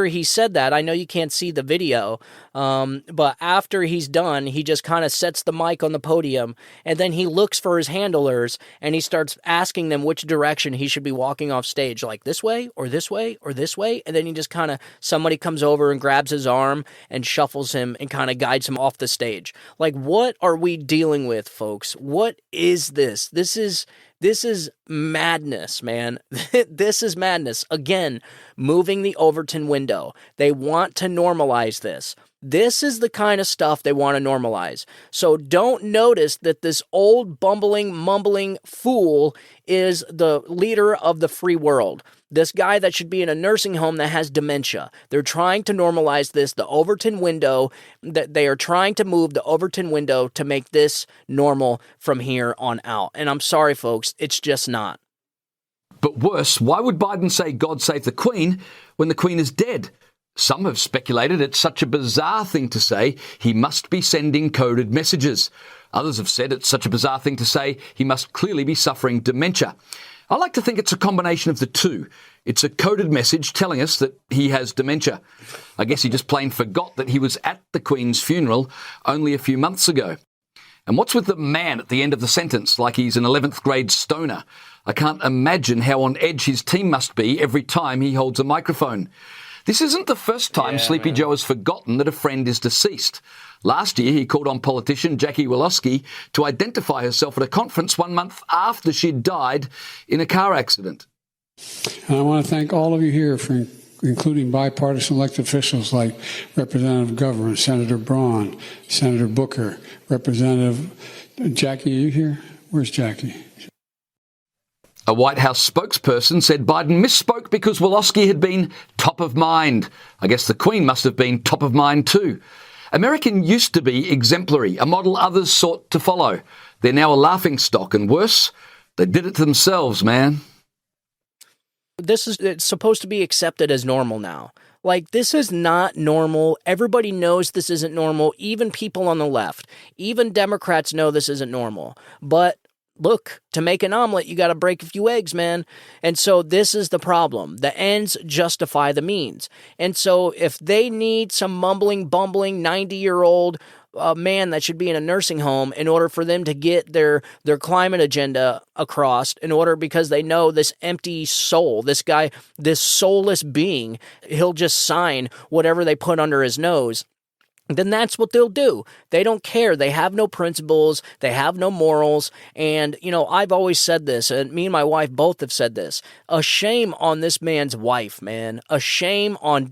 he said that, I know you can't see the video, but after he's done, he just kind of sets the mic on the podium, and then he looks for his handlers, and he starts asking them which direction he should be walking off stage, like this way, or this way, or this way, and then he just kind of, somebody comes over and grabs his arm and shuffles him and kind of guides him off the stage. Like, what are we dealing with, folks? What is this? This is madness, man. This is madness. Again, moving the Overton window. They want to normalize this. This is the kind of stuff they want to normalize. So don't notice that this old bumbling, mumbling fool is the leader of the free world. This guy that should be in a nursing home that has dementia. They're trying to normalize this, the Overton window, that they are trying to move the Overton window to make this normal from here on out. And I'm sorry, folks, it's just not. But worse, why would Biden say God save the Queen when the Queen is dead? Some have speculated it's such a bizarre thing to say he must be sending coded messages. Others have said it's such a bizarre thing to say he must clearly be suffering dementia. I like to think it's a combination of the two. It's a coded message telling us that he has dementia. I guess he just plain forgot that he was at the Queen's funeral only a few months ago. And what's with the man at the end of the sentence, like he's an 11th grade stoner? I can't imagine how on edge his team must be every time he holds a microphone. This isn't the first time Sleepy Joe has forgotten that a friend is deceased. Last year, he called on politician Jackie Wolosky to identify herself at a conference 1 month after she'd died in a car accident. And I want to thank all of you here for including bipartisan elected officials like Representative Governor, Senator Braun, Senator Booker, Representative Jackie. Are you here? Where's Jackie? A White House spokesperson said Biden misspoke because Wolosky had been top of mind. I guess the Queen must have been top of mind too. American used to be exemplary, a model others sought to follow. They're now a laughingstock, and worse, they did it to themselves, man. It's supposed to be accepted as normal now. Like, this is not normal. Everybody knows this isn't normal. Even people on the left, even Democrats know this isn't normal. But look, to make an omelet, you got to break a few eggs, man. And so this is the problem. The ends justify the means. And so if they need some mumbling, bumbling 90-year-old man that should be in a nursing home in order for them to get their climate agenda across, because they know this empty soul, this guy, this soulless being, he'll just sign whatever they put under his nose, then that's what they'll do. They don't care. They have no principles. They have no morals. And, I've always said this, and me and my wife both have said this. A shame on this man's wife, man. A shame on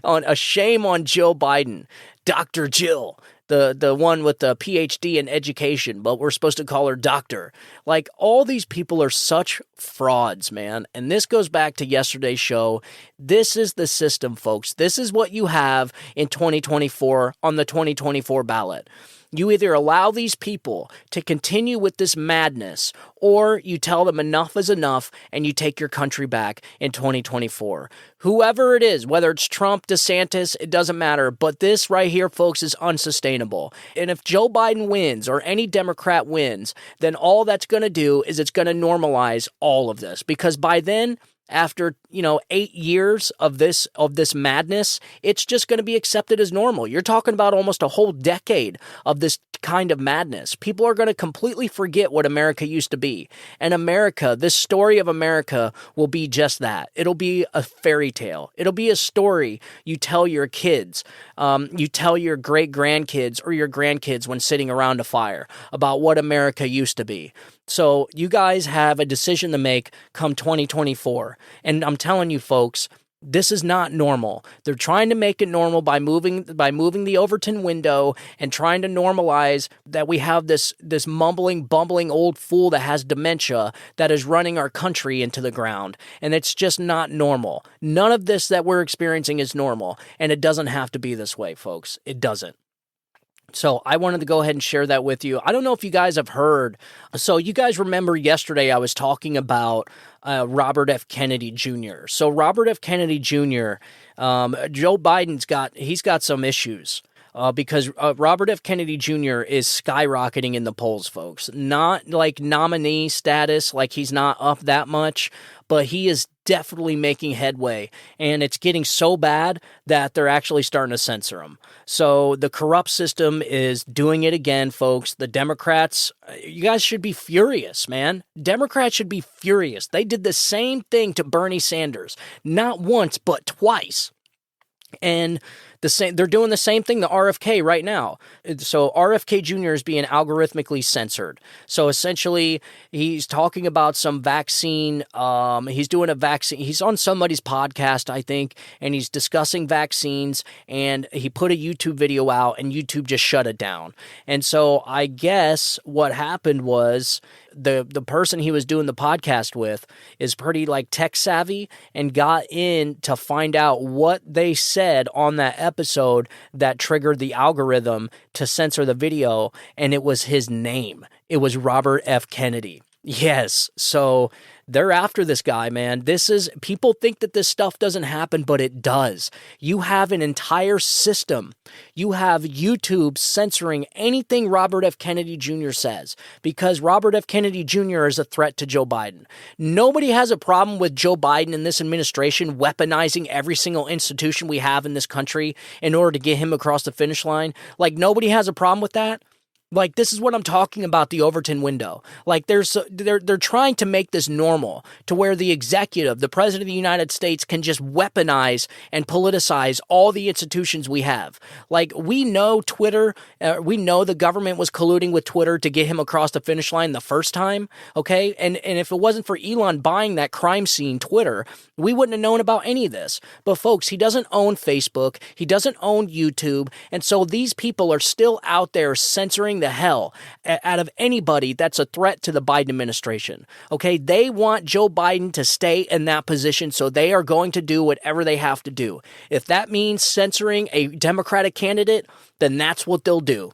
a shame on Jill Biden. Dr. Jill. The one with the PhD in education, but we're supposed to call her doctor. Like, all these people are such frauds, man. And this goes back to yesterday's show. This is the system, folks. This is what you have in 2024 on the 2024 ballot. You either allow these people to continue with this madness, or you tell them enough is enough and you take your country back in 2024. Whoever it is, whether it's Trump, DeSantis, it doesn't matter. But this right here, folks, is unsustainable. And if Joe Biden wins or any Democrat wins, then all that's going to do is it's going to normalize all of this. Because by then, after 8 years of this madness, it's just going to be accepted as normal. You're talking about almost a whole decade of this kind of madness. People are going to completely forget what America used to be. And America, this story of America will be just that. It'll be a fairy tale. It'll be a story you tell your kids, you tell your great-grandkids or your grandkids when sitting around a fire about what America used to be. So you guys have a decision to make come 2024. And I'm telling you, folks, this is not normal. They're trying to make it normal by moving the Overton window and trying to normalize that we have this mumbling, bumbling old fool that has dementia that is running our country into the ground. And it's just not normal. None of this that we're experiencing is normal. And it doesn't have to be this way, folks. It doesn't. So I wanted to go ahead and share that with you. I don't know if you guys have heard. So you guys remember yesterday I was talking about Robert F. Kennedy Jr. So Robert F. Kennedy Jr., Joe Biden's got some issues. Because Robert F. Kennedy Jr. is skyrocketing in the polls, folks. Not like nominee status, like he's not up that much, but he is definitely making headway, and it's getting so bad that they're actually starting to censor him. So the corrupt system is doing it again, folks. The Democrats, you guys should be furious, man. Democrats should be furious. They did the same thing to Bernie Sanders, not once, but twice. And they're doing the same thing to RFK right now. So RFK Jr. is being algorithmically censored. So essentially, he's talking about some vaccine. He's doing a vaccine. He's on somebody's podcast, I think, and he's discussing vaccines. And he put a YouTube video out, and YouTube just shut it down. And so I guess what happened was the person he was doing the podcast with is pretty like tech savvy and got in to find out what they said on that episode that triggered the algorithm to censor the video, and it was his name. It was Robert F. Kennedy. Yes, so they're after this guy, man. People think that this stuff doesn't happen, but it does. You have an entire system. You have YouTube censoring anything Robert F. Kennedy Jr. says because Robert F. Kennedy Jr. is a threat to Joe Biden. Nobody has a problem with Joe Biden and this administration weaponizing every single institution we have in this country in order to get him across the finish line. Like, nobody has a problem with that. Like, this is what I'm talking about, the Overton window. Like, they're trying to make this normal to where the executive, the president of the United States, can just weaponize and politicize all the institutions we have. Like, we know Twitter, we know the government was colluding with Twitter to get him across the finish line the first time, okay? And if it wasn't for Elon buying that crime scene, Twitter, we wouldn't have known about any of this. But folks, he doesn't own Facebook, he doesn't own YouTube, and so these people are still out there censoring the hell out of anybody that's a threat to the Biden administration. Okay, they want Joe Biden to stay in that position, so they are going to do whatever they have to do. If that means censoring a Democratic candidate, then that's what they'll do.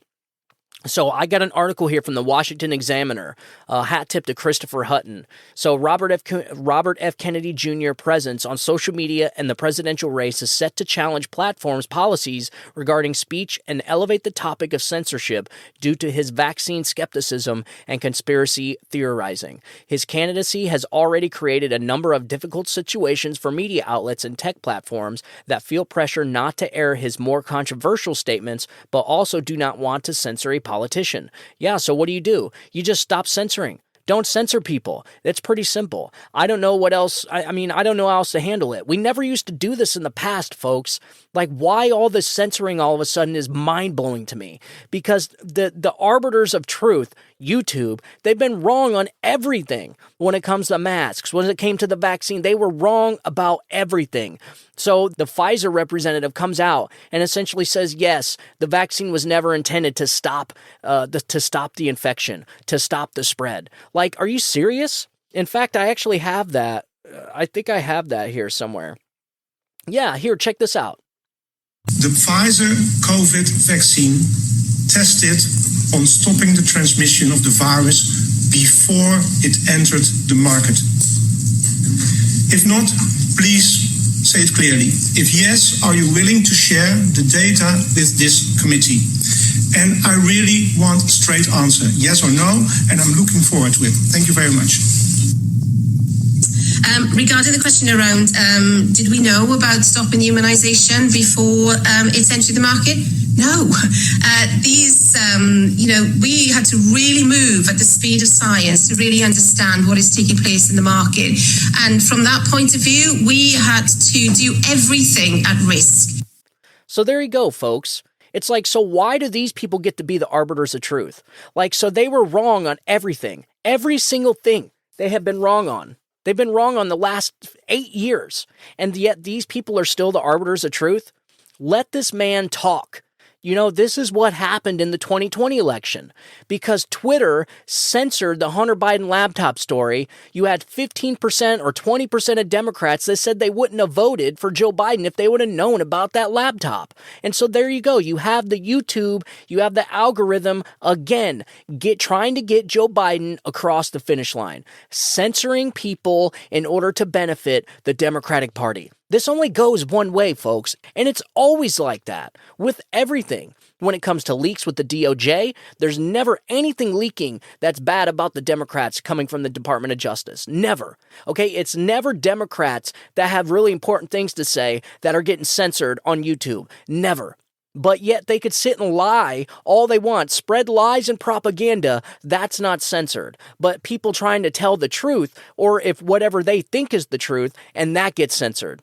So I got an article here from the Washington Examiner, hat tip to Christopher Hutton. So Robert F. Kennedy Jr. presence on social media and the presidential race is set to challenge platforms' policies regarding speech and elevate the topic of censorship due to his vaccine skepticism and conspiracy theorizing. His candidacy has already created a number of difficult situations for media outlets and tech platforms that feel pressure not to air his more controversial statements, but also do not want to censor a politician. Yeah, so what do? You just stop censoring. Don't censor people. It's pretty simple. I don't know what else. I don't know how else to handle it. We never used to do this in the past, folks. Like, why all this censoring all of a sudden is mind-blowing to me. Because the arbiters of truth, YouTube, they've been wrong on everything when it comes to masks. When it came to the vaccine, they were wrong about everything. So the Pfizer representative comes out and essentially says, yes, the vaccine was never intended to stop the infection, to stop the spread. Like, are you serious? In fact, I actually have that. I think I have that here somewhere. Yeah, here, check this out. The Pfizer COVID vaccine tested on stopping the transmission of the virus before it entered the market. If not, please say it clearly. If yes, are you willing to share the data with this committee? And I really want a straight answer, yes or no, and I'm looking forward to it. Thank you very much. Regarding the question around, did we know about stopping humanization before it's entered the market? No. We had to really move at the speed of science to really understand what is taking place in the market. And from that point of view, we had to do everything at risk. So there you go, folks. It's like, so why do these people get to be the arbiters of truth? Like, so they were wrong on everything. Every single thing they have been wrong on. They've been wrong on the last 8 years. And yet these people are still the arbiters of truth. Let this man talk. You know, this is what happened in the 2020 election because Twitter censored the Hunter Biden laptop story. You had 15% or 20% of Democrats that said they wouldn't have voted for Joe Biden if they would have known about that laptop. And so there you go. You have the YouTube, you have the algorithm again, trying to get Joe Biden across the finish line, censoring people in order to benefit the Democratic Party. This only goes one way, folks, and it's always like that with everything. When it comes to leaks with the DOJ, there's never anything leaking that's bad about the Democrats coming from the Department of Justice. Never. Okay, it's never Democrats that have really important things to say that are getting censored on YouTube. Never. But yet they could sit and lie all they want, spread lies and propaganda, that's not censored. But people trying to tell the truth, or if whatever they think is the truth, and that gets censored.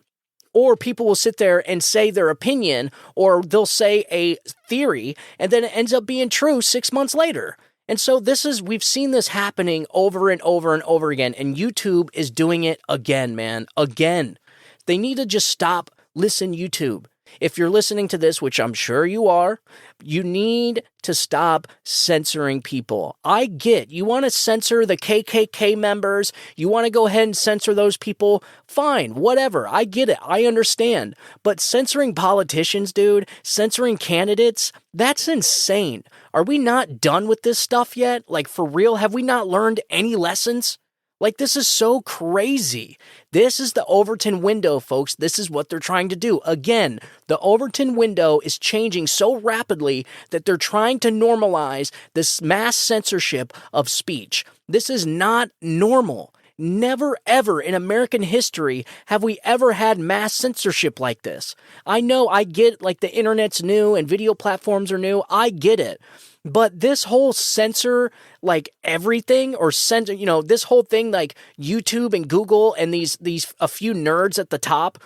Or people will sit there and say their opinion, or they'll say a theory, and then it ends up being true 6 months later. And so we've seen this happening over and over and over again, and YouTube is doing it again, man, again. They need to just stop, listen, YouTube. If you're listening to this, which I'm sure you are, you need to stop censoring people. I get you want to censor the KKK members. You want to go ahead and censor those people. Fine, whatever. I get it. I understand. But censoring politicians, dude, censoring candidates, that's insane. Are we not done with this stuff yet? Like, for real? Have we not learned any lessons? Like, this is so crazy. This is the Overton window, folks. This is what they're trying to do. Again, the Overton window is changing so rapidly that they're trying to normalize this mass censorship of speech. This is not normal. Never, ever in American history have we ever had mass censorship like this. I know, I get, like, the internet's new and video platforms are new. I get it. But this whole censor, like, everything, or censor, this whole thing, like YouTube and Google and these a few nerds at the top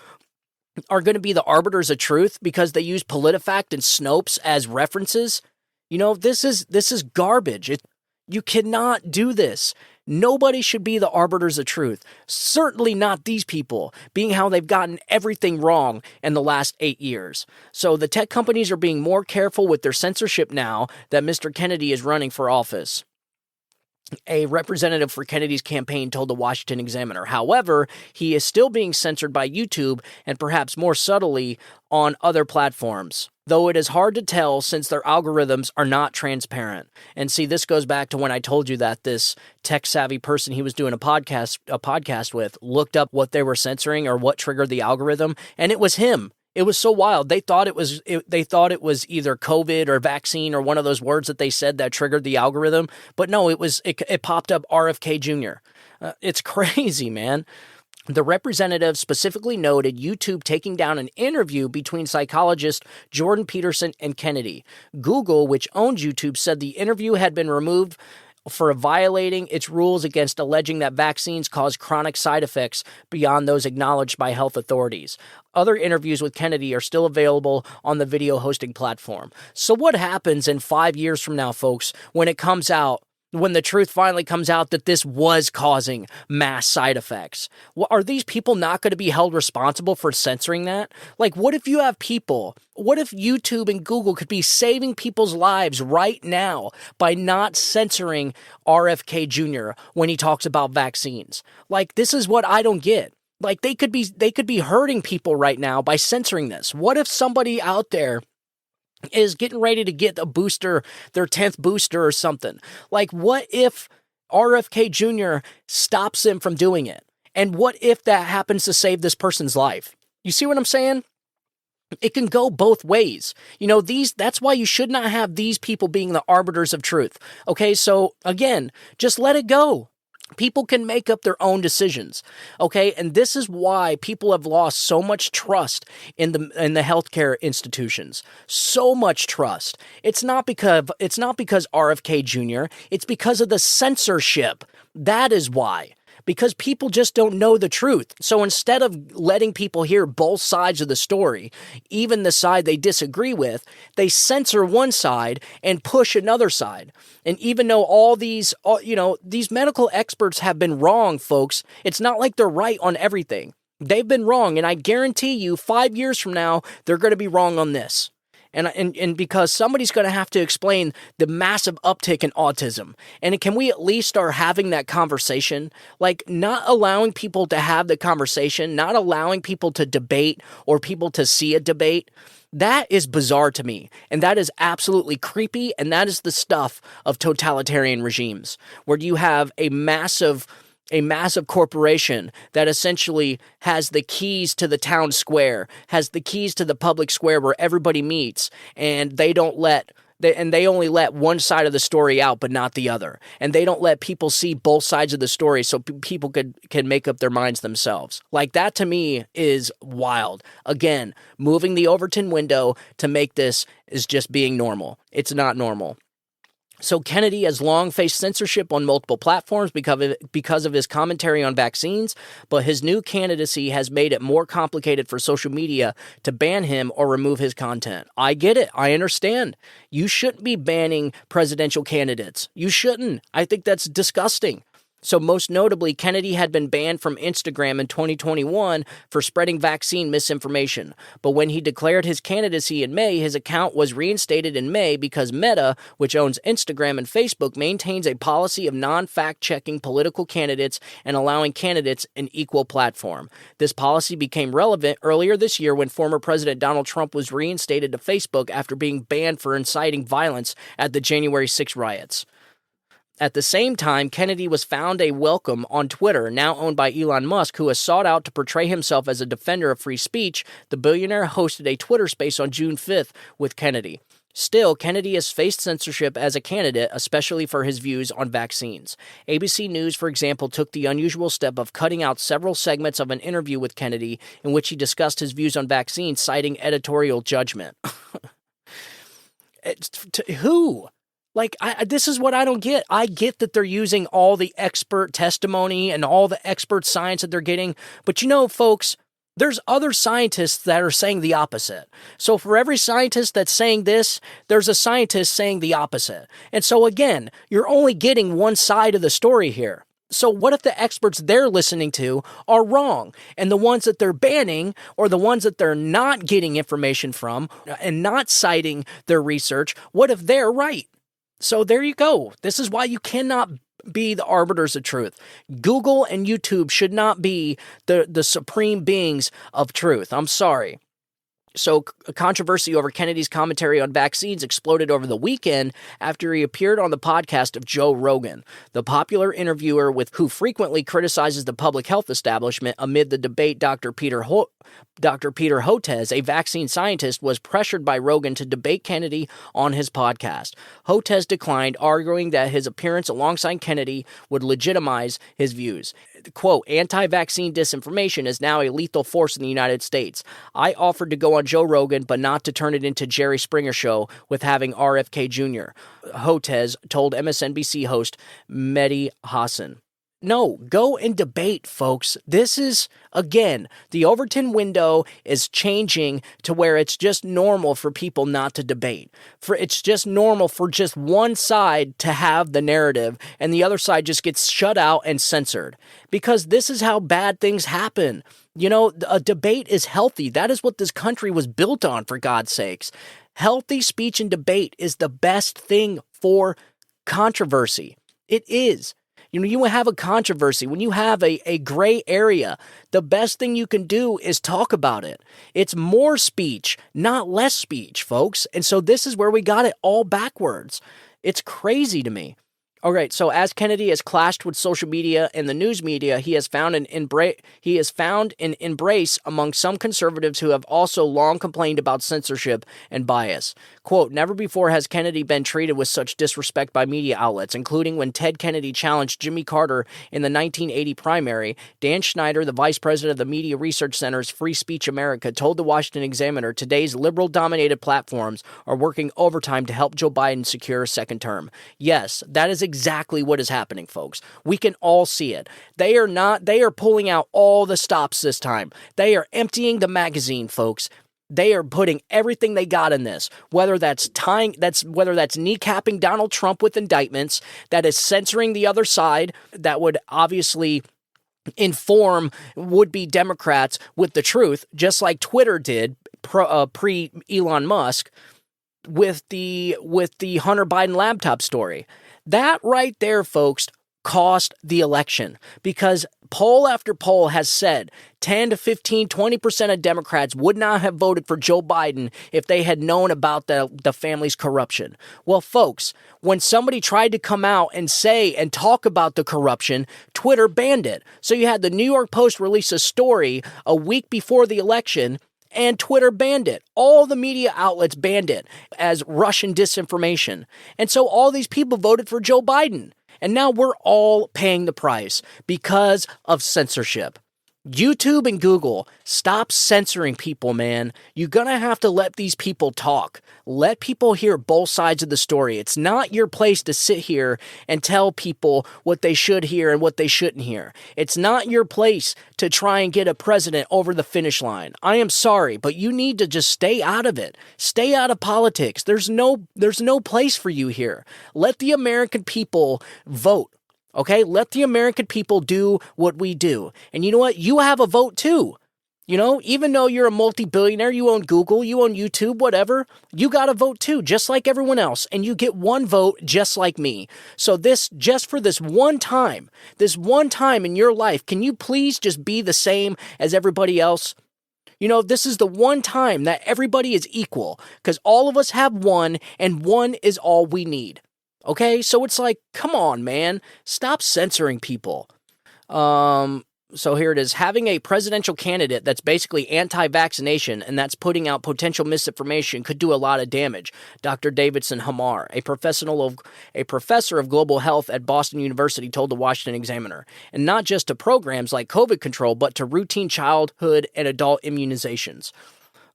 are going to be the arbiters of truth because they use PolitiFact and Snopes as references. This is garbage. You cannot do this. Nobody should be the arbiters of truth. Certainly not these people, being how they've gotten everything wrong in the last 8 years. So the tech companies are being more careful with their censorship now that Mr. Kennedy is running for office. A representative for Kennedy's campaign told the Washington Examiner. However, he is still being censored by YouTube and perhaps more subtly on other platforms, though it is hard to tell since their algorithms are not transparent. And see, this goes back to when I told you that this tech-savvy person he was doing a podcast with looked up what they were censoring or what triggered the algorithm, and it was him. It was so wild. They thought it was either COVID or vaccine or one of those words that they said that triggered the algorithm. But no, it popped up RFK Jr. It's crazy, man. The representative specifically noted YouTube taking down an interview between psychologist Jordan Peterson and Kennedy. Google, which owns YouTube, said the interview had been removed for violating its rules against alleging that vaccines cause chronic side effects beyond those acknowledged by health authorities. Other interviews with Kennedy are still available on the video hosting platform. So what happens in 5 years from now, folks, when it comes out, when the truth finally comes out that this was causing mass side effects? Well, are these people not going to be held responsible for censoring that? Like, what if YouTube and Google could be saving people's lives right now by not censoring RFK Jr. when he talks about vaccines? Like, this is what I don't get. Like, they could be hurting people right now by censoring this. What if somebody out there is getting ready to get a booster, their 10th booster or something? Like, what if RFK Jr. stops him from doing it? And what if that happens to save this person's life? You see what I'm saying? It can go both ways. That's why you should not have these people being the arbiters of truth. Okay, so again, just let it go. People can make up their own decisions, okay? And this is why people have lost so much trust in the healthcare institutions. So much trust. It's not because RFK Jr., it's because of the censorship. That is why. Because people just don't know the truth. So instead of letting people hear both sides of the story, even the side they disagree with, they censor one side and push another side. And even though all these medical experts have been wrong, folks, it's not like they're right on everything. They've been wrong, and I guarantee you 5 years from now, they're going to be wrong on this. And because somebody's going to have to explain the massive uptick in autism. And can we at least start having that conversation? Like, not allowing people to have the conversation, not allowing people to debate or people to see a debate. That is bizarre to me, and that is absolutely creepy, and that is the stuff of totalitarian regimes, where you have a massive corporation that essentially has the keys to the town square, has the keys to the public square where everybody meets, and they only let one side of the story out, but not the other. And they don't let people see both sides of the story so people can make up their minds themselves. Like, that to me is wild. Again, moving the Overton window to make this is just being normal. It's not normal. So Kennedy has long faced censorship on multiple platforms because of his commentary on vaccines, but his new candidacy has made it more complicated for social media to ban him or remove his content. I get it. I understand. You shouldn't be banning presidential candidates. You shouldn't. I think that's disgusting. So most notably, Kennedy had been banned from Instagram in 2021 for spreading vaccine misinformation. But when he declared his candidacy in May, his account was reinstated in May because Meta, which owns Instagram and Facebook, maintains a policy of non-fact-checking political candidates and allowing candidates an equal platform. This policy became relevant earlier this year when former President Donald Trump was reinstated to Facebook after being banned for inciting violence at the January 6 riots. At the same time, Kennedy was found a welcome on Twitter, now owned by Elon Musk, who has sought out to portray himself as a defender of free speech. The billionaire hosted a Twitter space on June 5th with Kennedy. Still, Kennedy has faced censorship as a candidate, especially for his views on vaccines. ABC News, for example, took the unusual step of cutting out several segments of an interview with Kennedy in which he discussed his views on vaccines, citing editorial judgment. Who? Like, this is what I don't get. I get that they're using all the expert testimony and all the expert science that they're getting. But folks, there's other scientists that are saying the opposite. So for every scientist that's saying this, there's a scientist saying the opposite. And so again, you're only getting one side of the story here. So what if the experts they're listening to are wrong, and the ones that they're banning or the ones that they're not getting information from and not citing their research, what if they're right? So there you go. This is why you cannot be the arbiters of truth. Google and YouTube should not be the supreme beings of truth. I'm sorry. So a controversy over Kennedy's commentary on vaccines exploded over the weekend after he appeared on the podcast of Joe Rogan, the popular interviewer who frequently criticizes the public health establishment. Amid the debate, Dr. Peter Hotez, a vaccine scientist, was pressured by Rogan to debate Kennedy on his podcast. Hotez declined, arguing that his appearance alongside Kennedy would legitimize his views. Quote, anti-vaccine disinformation is now a lethal force in the United States. I offered to go on Joe Rogan, but not to turn it into Jerry Springer show with having RFK Jr., Hotez told MSNBC host Mehdi Hassan. No, go and debate, folks. This is, again, the Overton window is changing to where it's just normal for people not to debate. It's just normal for just one side to have the narrative and the other side just gets shut out and censored. Because this is how bad things happen. A debate is healthy. That is what this country was built on, for God's sakes. Healthy speech and debate is the best thing for controversy. It is. You have a controversy, when you have a gray area, the best thing you can do is talk about it. It's more speech, not less speech, folks. And so this is where we got it all backwards. It's crazy to me. All right, so as Kennedy has clashed with social media and the news media, he has found an embrace among some conservatives who have also long complained about censorship and bias. Quote, never before has Kennedy been treated with such disrespect by media outlets, including when Ted Kennedy challenged Jimmy Carter in the 1980 primary. Dan Schneider, the vice president of the Media Research Center's Free Speech America, told the Washington Examiner today's liberal-dominated platforms are working overtime to help Joe Biden secure a second term. Yes, that is exactly what is happening, folks. We can all see it. They are pulling out all the stops this time. They are emptying the magazine, folks. They are putting everything they got in this, whether that's kneecapping Donald Trump with indictments, that is censoring the other side, that would obviously inform would-be Democrats with the truth, just like Twitter did pre-Elon Musk with the Hunter Biden laptop story. That right there, folks, cost the election, because poll after poll has said 10 to 15, 20% of Democrats would not have voted for Joe Biden if they had known about the family's corruption. Well, folks, when somebody tried to come out and say and talk about the corruption, Twitter banned it. So you had the New York Post release a story a week before the election, and Twitter banned it. All the media outlets banned it as Russian disinformation. And so all these people voted for Joe Biden. And now we're all paying the price because of censorship. YouTube and Google, stop censoring people, man. You're going to have to let these people talk. Let people hear both sides of the story. It's not your place to sit here and tell people what they should hear and what they shouldn't hear. It's not your place to try and get a president over the finish line. I am sorry, but you need to just stay out of it. Stay out of politics. There's no place for you here. Let the American people vote. Okay, let the American people do what we do. And you know what? You have a vote too. You know, even though you're a multi-billionaire, you own Google, you own YouTube, whatever, you got a vote too, just like everyone else. And you get one vote just like me. So just for this one time in your life, can you please just be the same as everybody else? You know, this is the one time that everybody is equal, because all of us have one, and one is all we need. Okay, so it's like, come on, man, stop censoring people. So here it is. Having a presidential candidate that's basically anti-vaccination and that's putting out potential misinformation could do a lot of damage. Dr. Davidson Hamar, a professor of global health at Boston University, told the Washington Examiner. And not just to programs like COVID control, but to routine childhood and adult immunizations.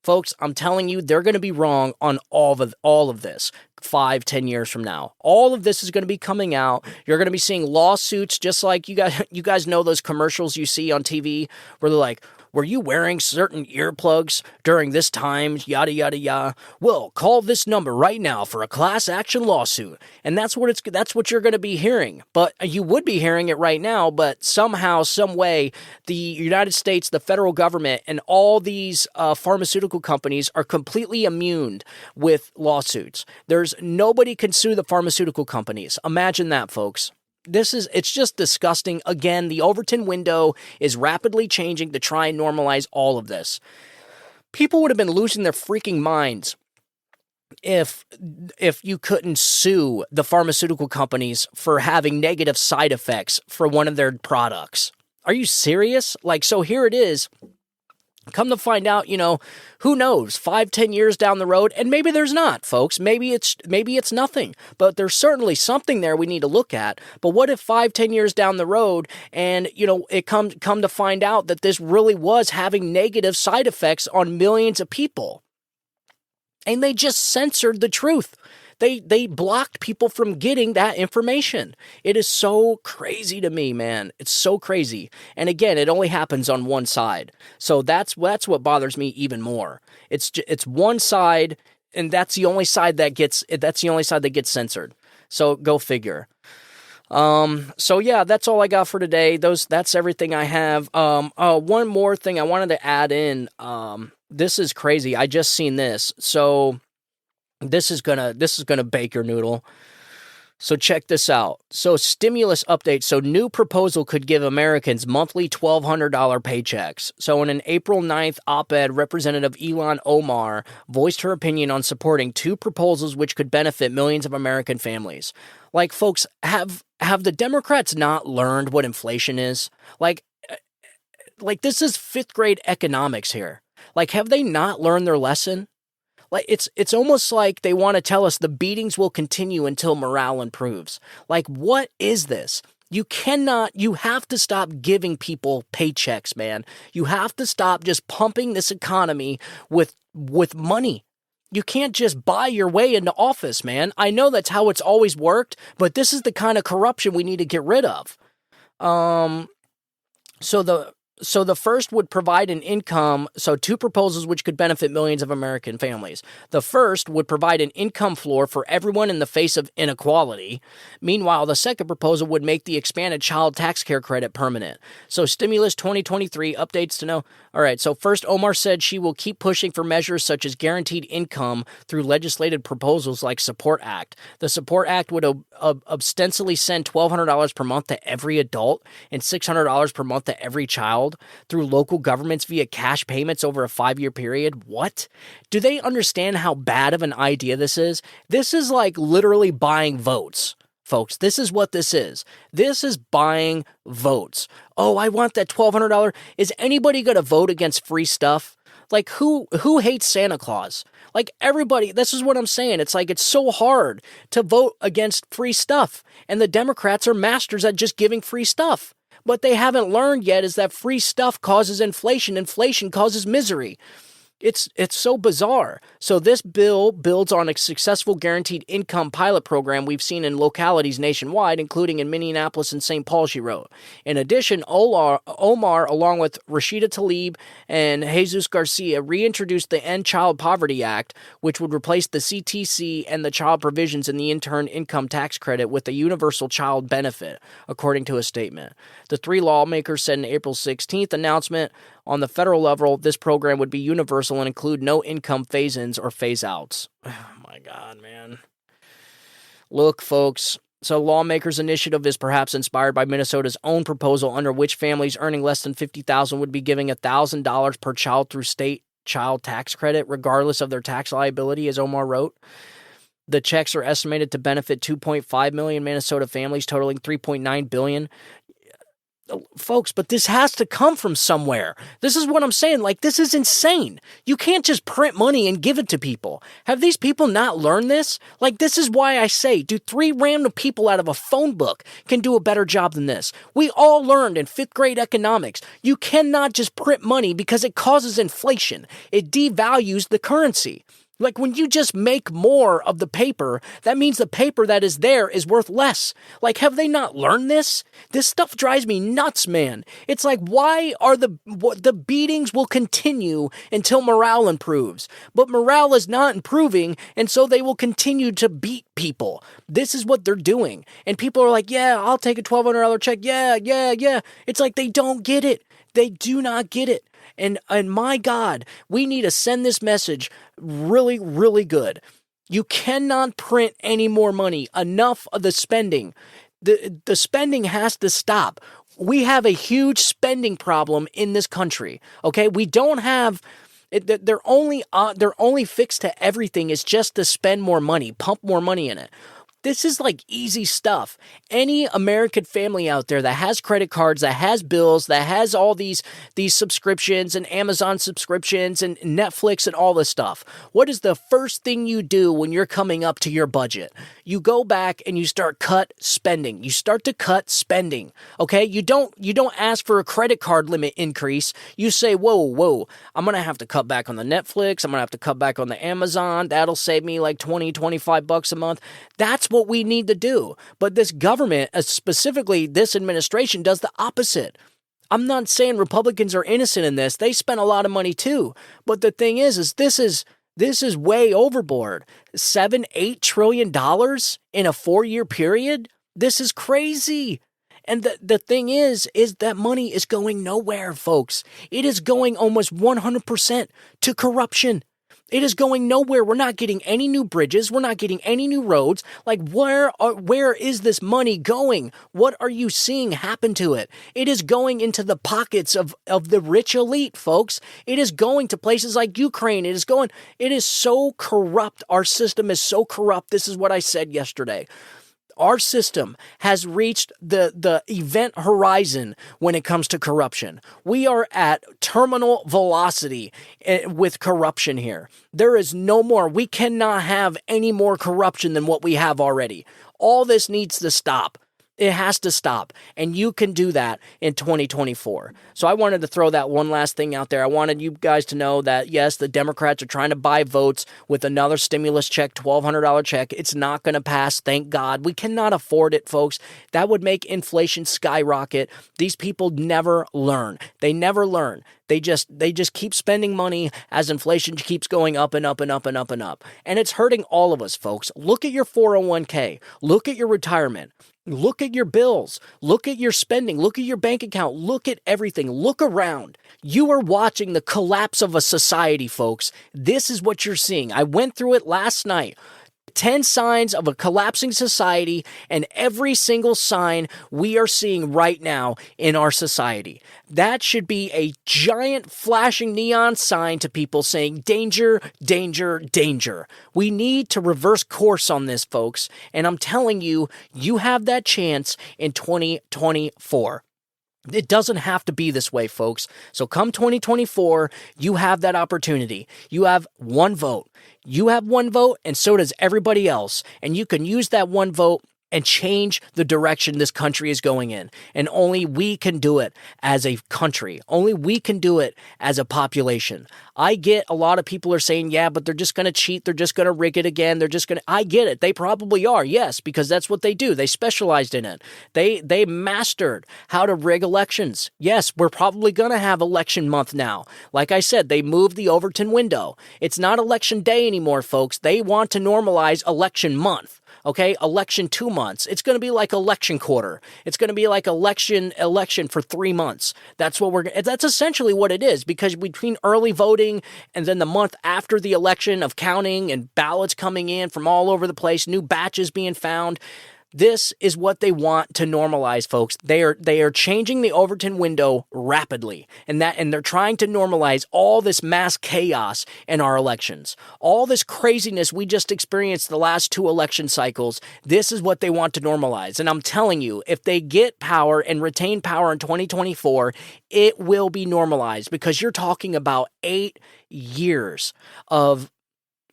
Folks, I'm telling you, they're going to be wrong on all of this 5-10 years from now. All of this is going to be coming out. You're going to be seeing lawsuits, just like you guys know those commercials you see on TV where they're like, were you wearing certain earplugs during this time, yada, yada, yada? Well, call this number right now for a class action lawsuit. And that's what you're going to be hearing. But you would be hearing it right now, but somehow, some way, the United States, the federal government, and all these pharmaceutical companies are completely immune with lawsuits. Nobody can sue the pharmaceutical companies. Imagine that, folks. It's just disgusting. Again, the Overton window is rapidly changing to try and normalize all of this. People would have been losing their freaking minds if you couldn't sue the pharmaceutical companies for having negative side effects for one of their products. Are you serious? So here it is. Come to find out, who knows, 5-10 years down the road, and maybe there's not, folks. Maybe it's nothing, but there's certainly something there we need to look at. But what if 5-10 years down the road, and it come to find out that this really was having negative side effects on millions of people, and they just censored the truth. They blocked people from getting that information. It is so crazy to me, man. It's so crazy. And again, it only happens on one side. So that's what bothers me even more. It's one side, and that's the only side that gets censored. So go figure. So yeah, that's all I got for today. That's everything I have. One more thing I wanted to add in. This is crazy. I just seen this. So this is gonna bake your noodle. So check this out. So stimulus update. So new proposal could give Americans monthly $1,200 paychecks. So in an April 9th op-ed, Representative Ilhan Omar voiced her opinion on supporting two proposals which could benefit millions of American families. Like, folks, have the Democrats not learned what inflation is? Like this is 5th grade economics here. Like, have they not learned their lesson? Like, it's almost like they want to tell us the beatings will continue until morale improves. Like, what is this? You have to stop giving people paychecks, man. You have to stop just pumping this economy with money. You can't just buy your way into office, man. I know that's how it's always worked, but this is the kind of corruption we need to get rid of. So the first would provide an income, so 2 proposals which could benefit millions of American families. The first would provide an income floor for everyone in the face of inequality. Meanwhile, the second proposal would make the expanded child tax care credit permanent. So Stimulus 2023 updates to know. All right, so first Omar said she will keep pushing for measures such as guaranteed income through legislative proposals like Support Act. The Support Act would ostensibly send $1,200 per month to every adult and $600 per month to every child through local governments via cash payments over a 5-year period. What? Do they understand how bad of an idea this is? This is like literally buying votes, folks. This is what this is. This is buying votes. Oh, I want that $1,200. Is anybody going to vote against free stuff? Like, who hates Santa Claus? Like, everybody, this is what I'm saying. It's like, it's so hard to vote against free stuff. And the Democrats are masters at just giving free stuff. What they haven't learned yet is that free stuff causes inflation. Inflation causes misery. It's so bizarre. So this bill builds on a successful guaranteed income pilot program we've seen in localities nationwide, including in Minneapolis and St. Paul, she wrote. In addition, Omar, along with Rashida Tlaib and Jesus Garcia, reintroduced the End Child Poverty Act, which would replace the CTC and the child provisions in the intern income tax credit with a universal child benefit, according to a statement. The 3 lawmakers said in April 16th announcement, on the federal level, this program would be universal and include no income phase-ins or phase-outs. Oh, my God, man. Look, folks, so lawmakers' initiative is perhaps inspired by Minnesota's own proposal under which families earning less than $50,000 would be giving $1,000 per child through state child tax credit, regardless of their tax liability, as Omar wrote. The checks are estimated to benefit 2.5 million Minnesota families, totaling $3.9 billion. Folks, but this has to come from somewhere. This is what I'm saying. Like, this is insane. You can't just print money and give it to people. Have these people not learned this? Like, this is why I say, do 3 random people out of a phone book can do a better job than this. We all learned in 5th grade economics, you cannot just print money because it causes inflation. It devalues the currency. Like, when you just make more of the paper, that means the paper that is there is worth less. Like, have they not learned this? This stuff drives me nuts, man. It's like, why are the beatings will continue until morale improves? But morale is not improving, and so they will continue to beat people. This is what they're doing. And people are like, yeah, I'll take a $1,200 check. Yeah. It's like they don't get it. They do not get it. And my God, we need to send this message really, really good. You cannot print any more money. Enough of the spending. The spending has to stop. We have a huge spending problem in this country. Okay, we don't have. Their only fix to everything is just to spend more money, pump more money in it. This is like easy stuff. Any American family out there that has credit cards, that has bills, that has all these subscriptions and Amazon subscriptions and Netflix and all this stuff, what is the first thing you do when you're coming up to your budget? You go back and you start cut spending. You start to cut spending. Okay? You don't ask for a credit card limit increase. You say, whoa, I'm going to have to cut back on the Netflix. I'm going to have to cut back on the Amazon. That'll save me like $20-25 a month. That's what we need to do. But this government, specifically this administration, does the opposite. I'm not saying Republicans are innocent in this. They spend a lot of money too. But the thing is this is way overboard. $7-8 trillion in a 4-year period? This is crazy. And the thing is that money is going nowhere, folks. It is going almost 100% to corruption. It is going nowhere. We're not getting any new bridges. We're not getting any new roads. Like, where is this money going? What are you seeing happen to it? It is going into the pockets of the rich elite, folks. It is going to places like Ukraine. It is so corrupt. Our system is so corrupt. This is what I said yesterday. Our system has reached the event horizon when it comes to corruption. We are at terminal velocity with corruption here. There is no more. We cannot have any more corruption than what we have already. All this needs to stop. It has to stop, and you can do that in 2024. So I wanted to throw that one last thing out there. I wanted you guys to know that, yes, the Democrats are trying to buy votes with another stimulus check, $1,200 check. It's not going to pass, thank God. We cannot afford it, folks. That would make inflation skyrocket. These people never learn. They never learn. They just keep spending money as inflation keeps going up and up and up and up and up. And it's hurting all of us, folks. Look at your 401k. Look at your retirement. Look at your bills. Look at your spending. Look at your bank account. Look at everything. Look around. You are watching the collapse of a society, folks. This is what you're seeing. I went through it last night. 10 signs of a collapsing society, and every single sign we are seeing right now in our society. That should be a giant flashing neon sign to people saying, danger, danger, danger. We need to reverse course on this, folks, and I'm telling you, you have that chance in 2024. It doesn't have to be this way, folks. So come 2024, you have that opportunity. You have one vote. You have one vote, and so does everybody else. And you can use that one vote and change the direction this country is going in. And only we can do it as a country. Only we can do it as a population. I get a lot of people are saying, yeah, but they're just going to cheat. They're just going to rig it again. They're just going to, I get it. They probably are. Yes, because that's what they do. They specialized in it. They mastered how to rig elections. Yes, we're probably going to have election month now. Like I said, they moved the Overton window. It's not election day anymore, folks. They want to normalize election month. Okay, election 2 months. It's going to be like election quarter. It's going to be like election for 3 months. That's essentially what it is, because between early voting and then the month after the election of counting and ballots coming in from all over the place, new batches being found, this is what they want to normalize, folks. They are changing the Overton window rapidly, and they're trying to normalize all this mass chaos in our elections. All this craziness we just experienced the last 2 election cycles, this is what they want to normalize. And I'm telling you, if they get power and retain power in 2024, it will be normalized, because you're talking about 8 years of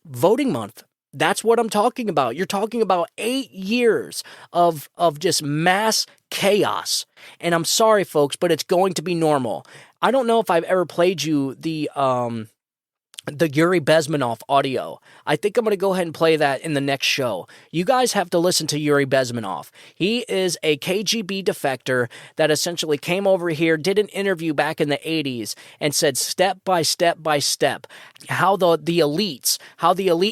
voting month. That's what I'm talking about. You're talking about 8 years of just mass chaos. And I'm sorry, folks, but it's going to be normal. I don't know if I've ever played you the Yuri Bezmenov audio. I think I'm going to go ahead and play that in the next show. You guys have to listen to Yuri Bezmenov. He is a KGB defector that essentially came over here, did an interview back in the 80s, and said step by step by step how the elite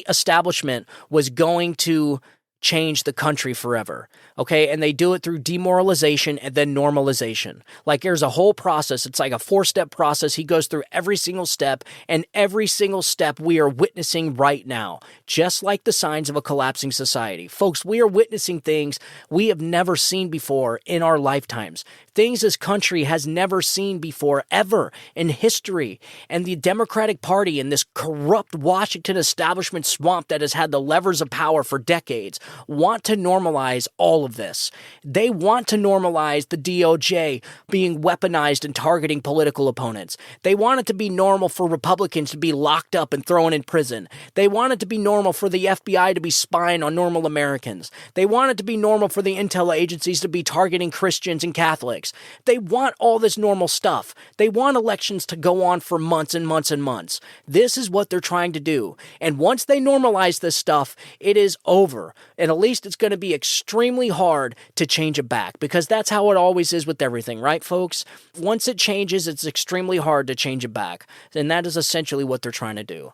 establishment was going to change the country forever. Okay, and they do it through demoralization and then normalization. Like, there's a whole process. It's like a 4-step process. He goes through every single step, and every single step we are witnessing right now, just like the signs of a collapsing society. Folks, we are witnessing things we have never seen before in our lifetimes. Things this country has never seen before, ever in history. And the Democratic Party and this corrupt Washington establishment swamp that has had the levers of power for decades want to normalize all of this. They want to normalize the DOJ being weaponized and targeting political opponents. They want it to be normal for Republicans to be locked up and thrown in prison. They want it to be normal for the FBI to be spying on normal Americans. They want it to be normal for the intel agencies to be targeting Christians and Catholics. They want all this normal stuff. They want elections to go on for months and months and months. This is what they're trying to do. And once they normalize this stuff, it is over. And at least it's going to be extremely hard to change it back, because that's how it always is with everything, right, folks? Once it changes, it's extremely hard to change it back. And that is essentially what they're trying to do.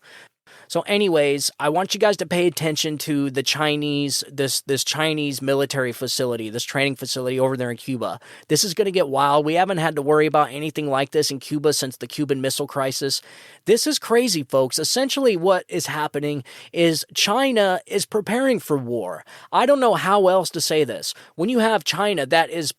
So anyways, I want you guys to pay attention to the Chinese, this Chinese military facility, this training facility over there in Cuba. This is going to get wild. We haven't had to worry about anything like this in Cuba since the Cuban Missile Crisis. This is crazy, folks. Essentially what is happening is China is preparing for war. I don't know how else to say this. When you have China that is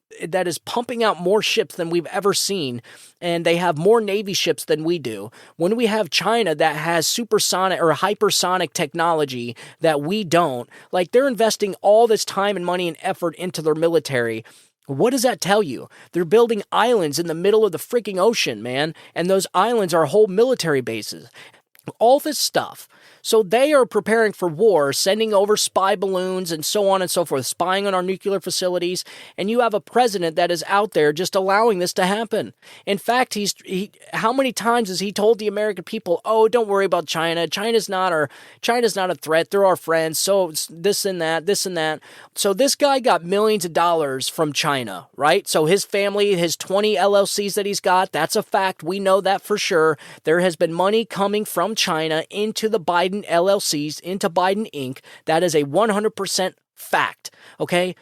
pumping out more ships than we've ever seen, and they have more Navy ships than we do. When we have China that has supersonic or hypersonic technology that we don't. Like, they're investing all this time and money and effort into their military. What does that tell you? They're building islands in the middle of the freaking ocean, man. And those islands are whole military bases. All this stuff. So they are preparing for war, sending over spy balloons and so on and so forth, spying on our nuclear facilities. And you have a president that is out there just allowing this to happen. In fact, how many times has he told the American people, oh, don't worry about China. China's not a threat. They're our friends. So this and that, this and that. So this guy got millions of dollars from China, right? So his family, his 20 LLCs that he's got, that's a fact. We know that for sure. There has been money coming from China into the Biden LLCs, into Biden Inc. That is a 100% fact, okay?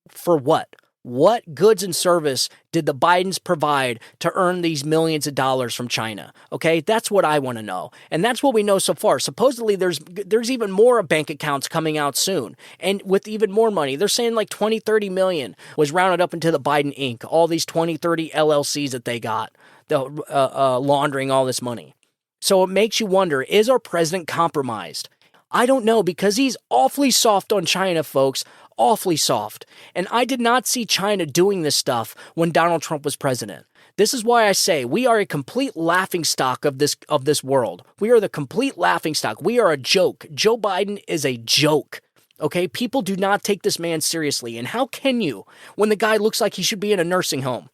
For what? What goods and service did the Bidens provide to earn these millions of dollars from China? Okay, that's what I want to know. And that's what we know so far. Supposedly there's even more bank accounts coming out soon, and with even more money. They're saying like 20, 30 million was rounded up into the Biden Inc. All these 20, 30 LLCs that they got, laundering all this money. So it makes you wonder, is our president compromised? I don't know, because he's awfully soft on China, folks. Awfully soft. And I did not see China doing this stuff when Donald Trump was president. This is why I say we are a complete laughingstock of this world. We are the complete laughingstock. We are a joke. Joe Biden is a joke. Okay? People do not take this man seriously. And how can you when the guy looks like he should be in a nursing home?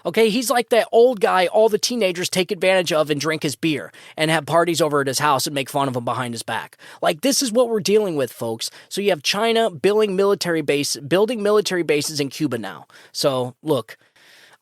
Okay, he's like that old guy all the teenagers take advantage of and drink his beer and have parties over at his house and make fun of him behind his back. Like, this is what we're dealing with, folks. So you have China building military bases in Cuba now. So, look,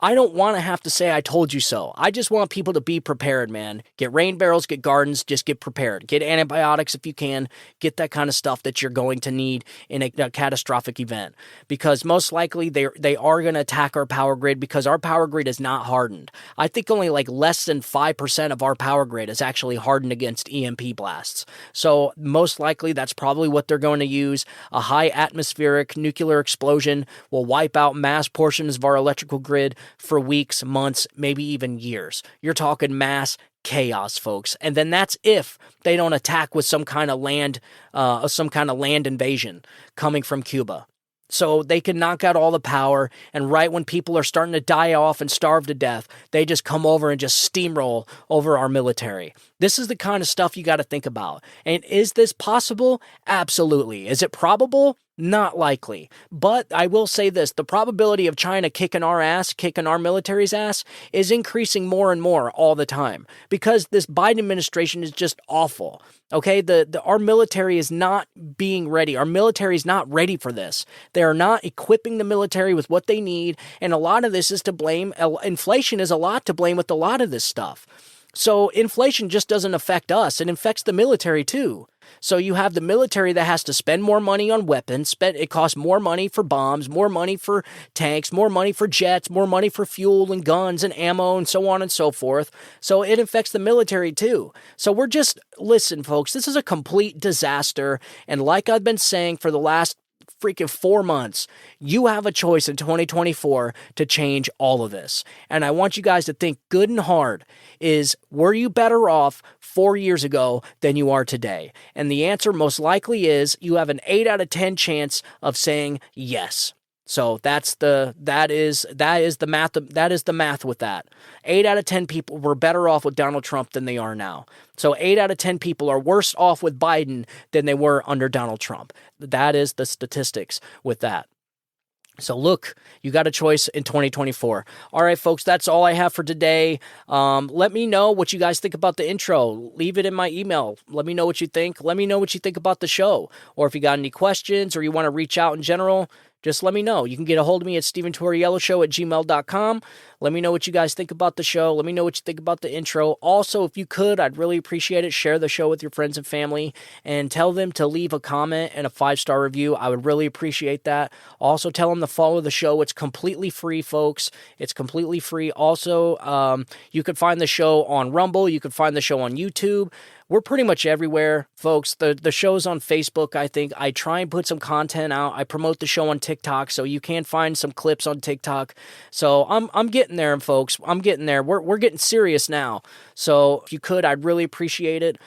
I don't want to have to say I told you so. I just want people to be prepared, man. Get rain barrels, get gardens, just get prepared. Get antibiotics if you can. Get that kind of stuff that you're going to need in a catastrophic event. Because most likely they are going to attack our power grid, because our power grid is not hardened. I think only like less than 5% of our power grid is actually hardened against EMP blasts. So most likely that's probably what they're going to use. A high atmospheric nuclear explosion will wipe out mass portions of our electrical grid for weeks, months, maybe even years. You're talking mass chaos, folks. And then that's if they don't attack with some kind of land invasion coming from Cuba. So they can knock out all the power, and right when people are starting to die off and starve to death, they just come over and just steamroll over our military. This is the kind of stuff you got to think about. And is this possible? Absolutely. Is it probable? Not likely. But I will say this, the probability of China kicking our ass, kicking our military's ass, is increasing more and more all the time, because this Biden administration is just awful. Okay, our military is not being ready. Our military is not ready for this. They are not equipping the military with what they need, and a lot of this is to blame. Inflation is a lot to blame with a lot of this stuff. So inflation just doesn't affect us. It affects the military too. So you have the military that has to spend more money on weapons. It costs more money for bombs, more money for tanks, more money for jets, more money for fuel and guns and ammo and so on and so forth. So it affects the military too. So listen, folks, this is a complete disaster. And like I've been saying for the last freaking 4 months, you have a choice in 2024 to change all of this. And I want you guys to think good and hard were you better off 4 years ago than you are today? And the answer most likely is you have an 8 out of 10 chance of saying yes. So that is the math with that. 8 out of 10 people were better off with Donald Trump than they are now. So 8 out of 10 people are worse off with Biden than they were under Donald Trump. That is the statistics with that. So look, you got a choice in 2024. All right, folks, that's all I have for today. Let me know what you guys think about the intro. Leave it in my email. Let me know what you think. Let me know what you think about the show. Or if you got any questions or you want to reach out in general, just let me know. You can get a hold of me at StephenTauriello@gmail.com. Let me know what you guys think about the show. Let me know what you think about the intro. Also, if you could, I'd really appreciate it. Share the show with your friends and family and tell them to leave a comment and a 5-star review. I would really appreciate that. Also, tell them to follow the show. It's completely free, folks. It's completely free. Also, you could find the show on Rumble. You could find the show on YouTube. We're pretty much everywhere, folks. The show's on Facebook, I think. I try and put some content out. I promote the show on TikTok, so you can find some clips on TikTok. So I'm getting there, folks. I'm getting there. We're getting serious now. So if you could, I'd really appreciate it.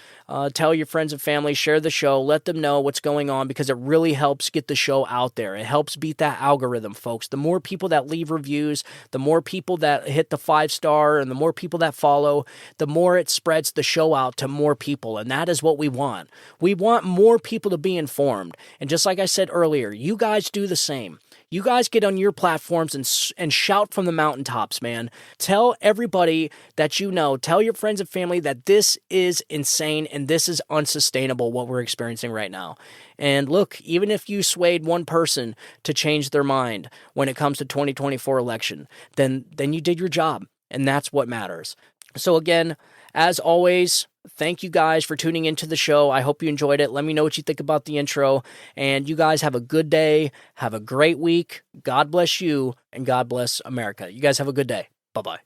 Tell your friends and family, share the show, let them know what's going on, because it really helps get the show out there. It helps beat that algorithm, folks. The more people that leave reviews, the more people that hit the 5-star, and the more people that follow, the more it spreads the show out to more people. And that is what we want. We want more people to be informed. And just like I said earlier, you guys do the same. You guys get on your platforms and shout from the mountaintops, man. Tell everybody that you know, tell your friends and family that this is insane and this is unsustainable, what we're experiencing right now. And look, even if you swayed one person to change their mind when it comes to 2024 election, then you did your job, and that's what matters. So again, as always, thank you guys for tuning into the show. I hope you enjoyed it. Let me know what you think about the intro. And you guys have a good day. Have a great week. God bless you, and God bless America. You guys have a good day. Bye-bye.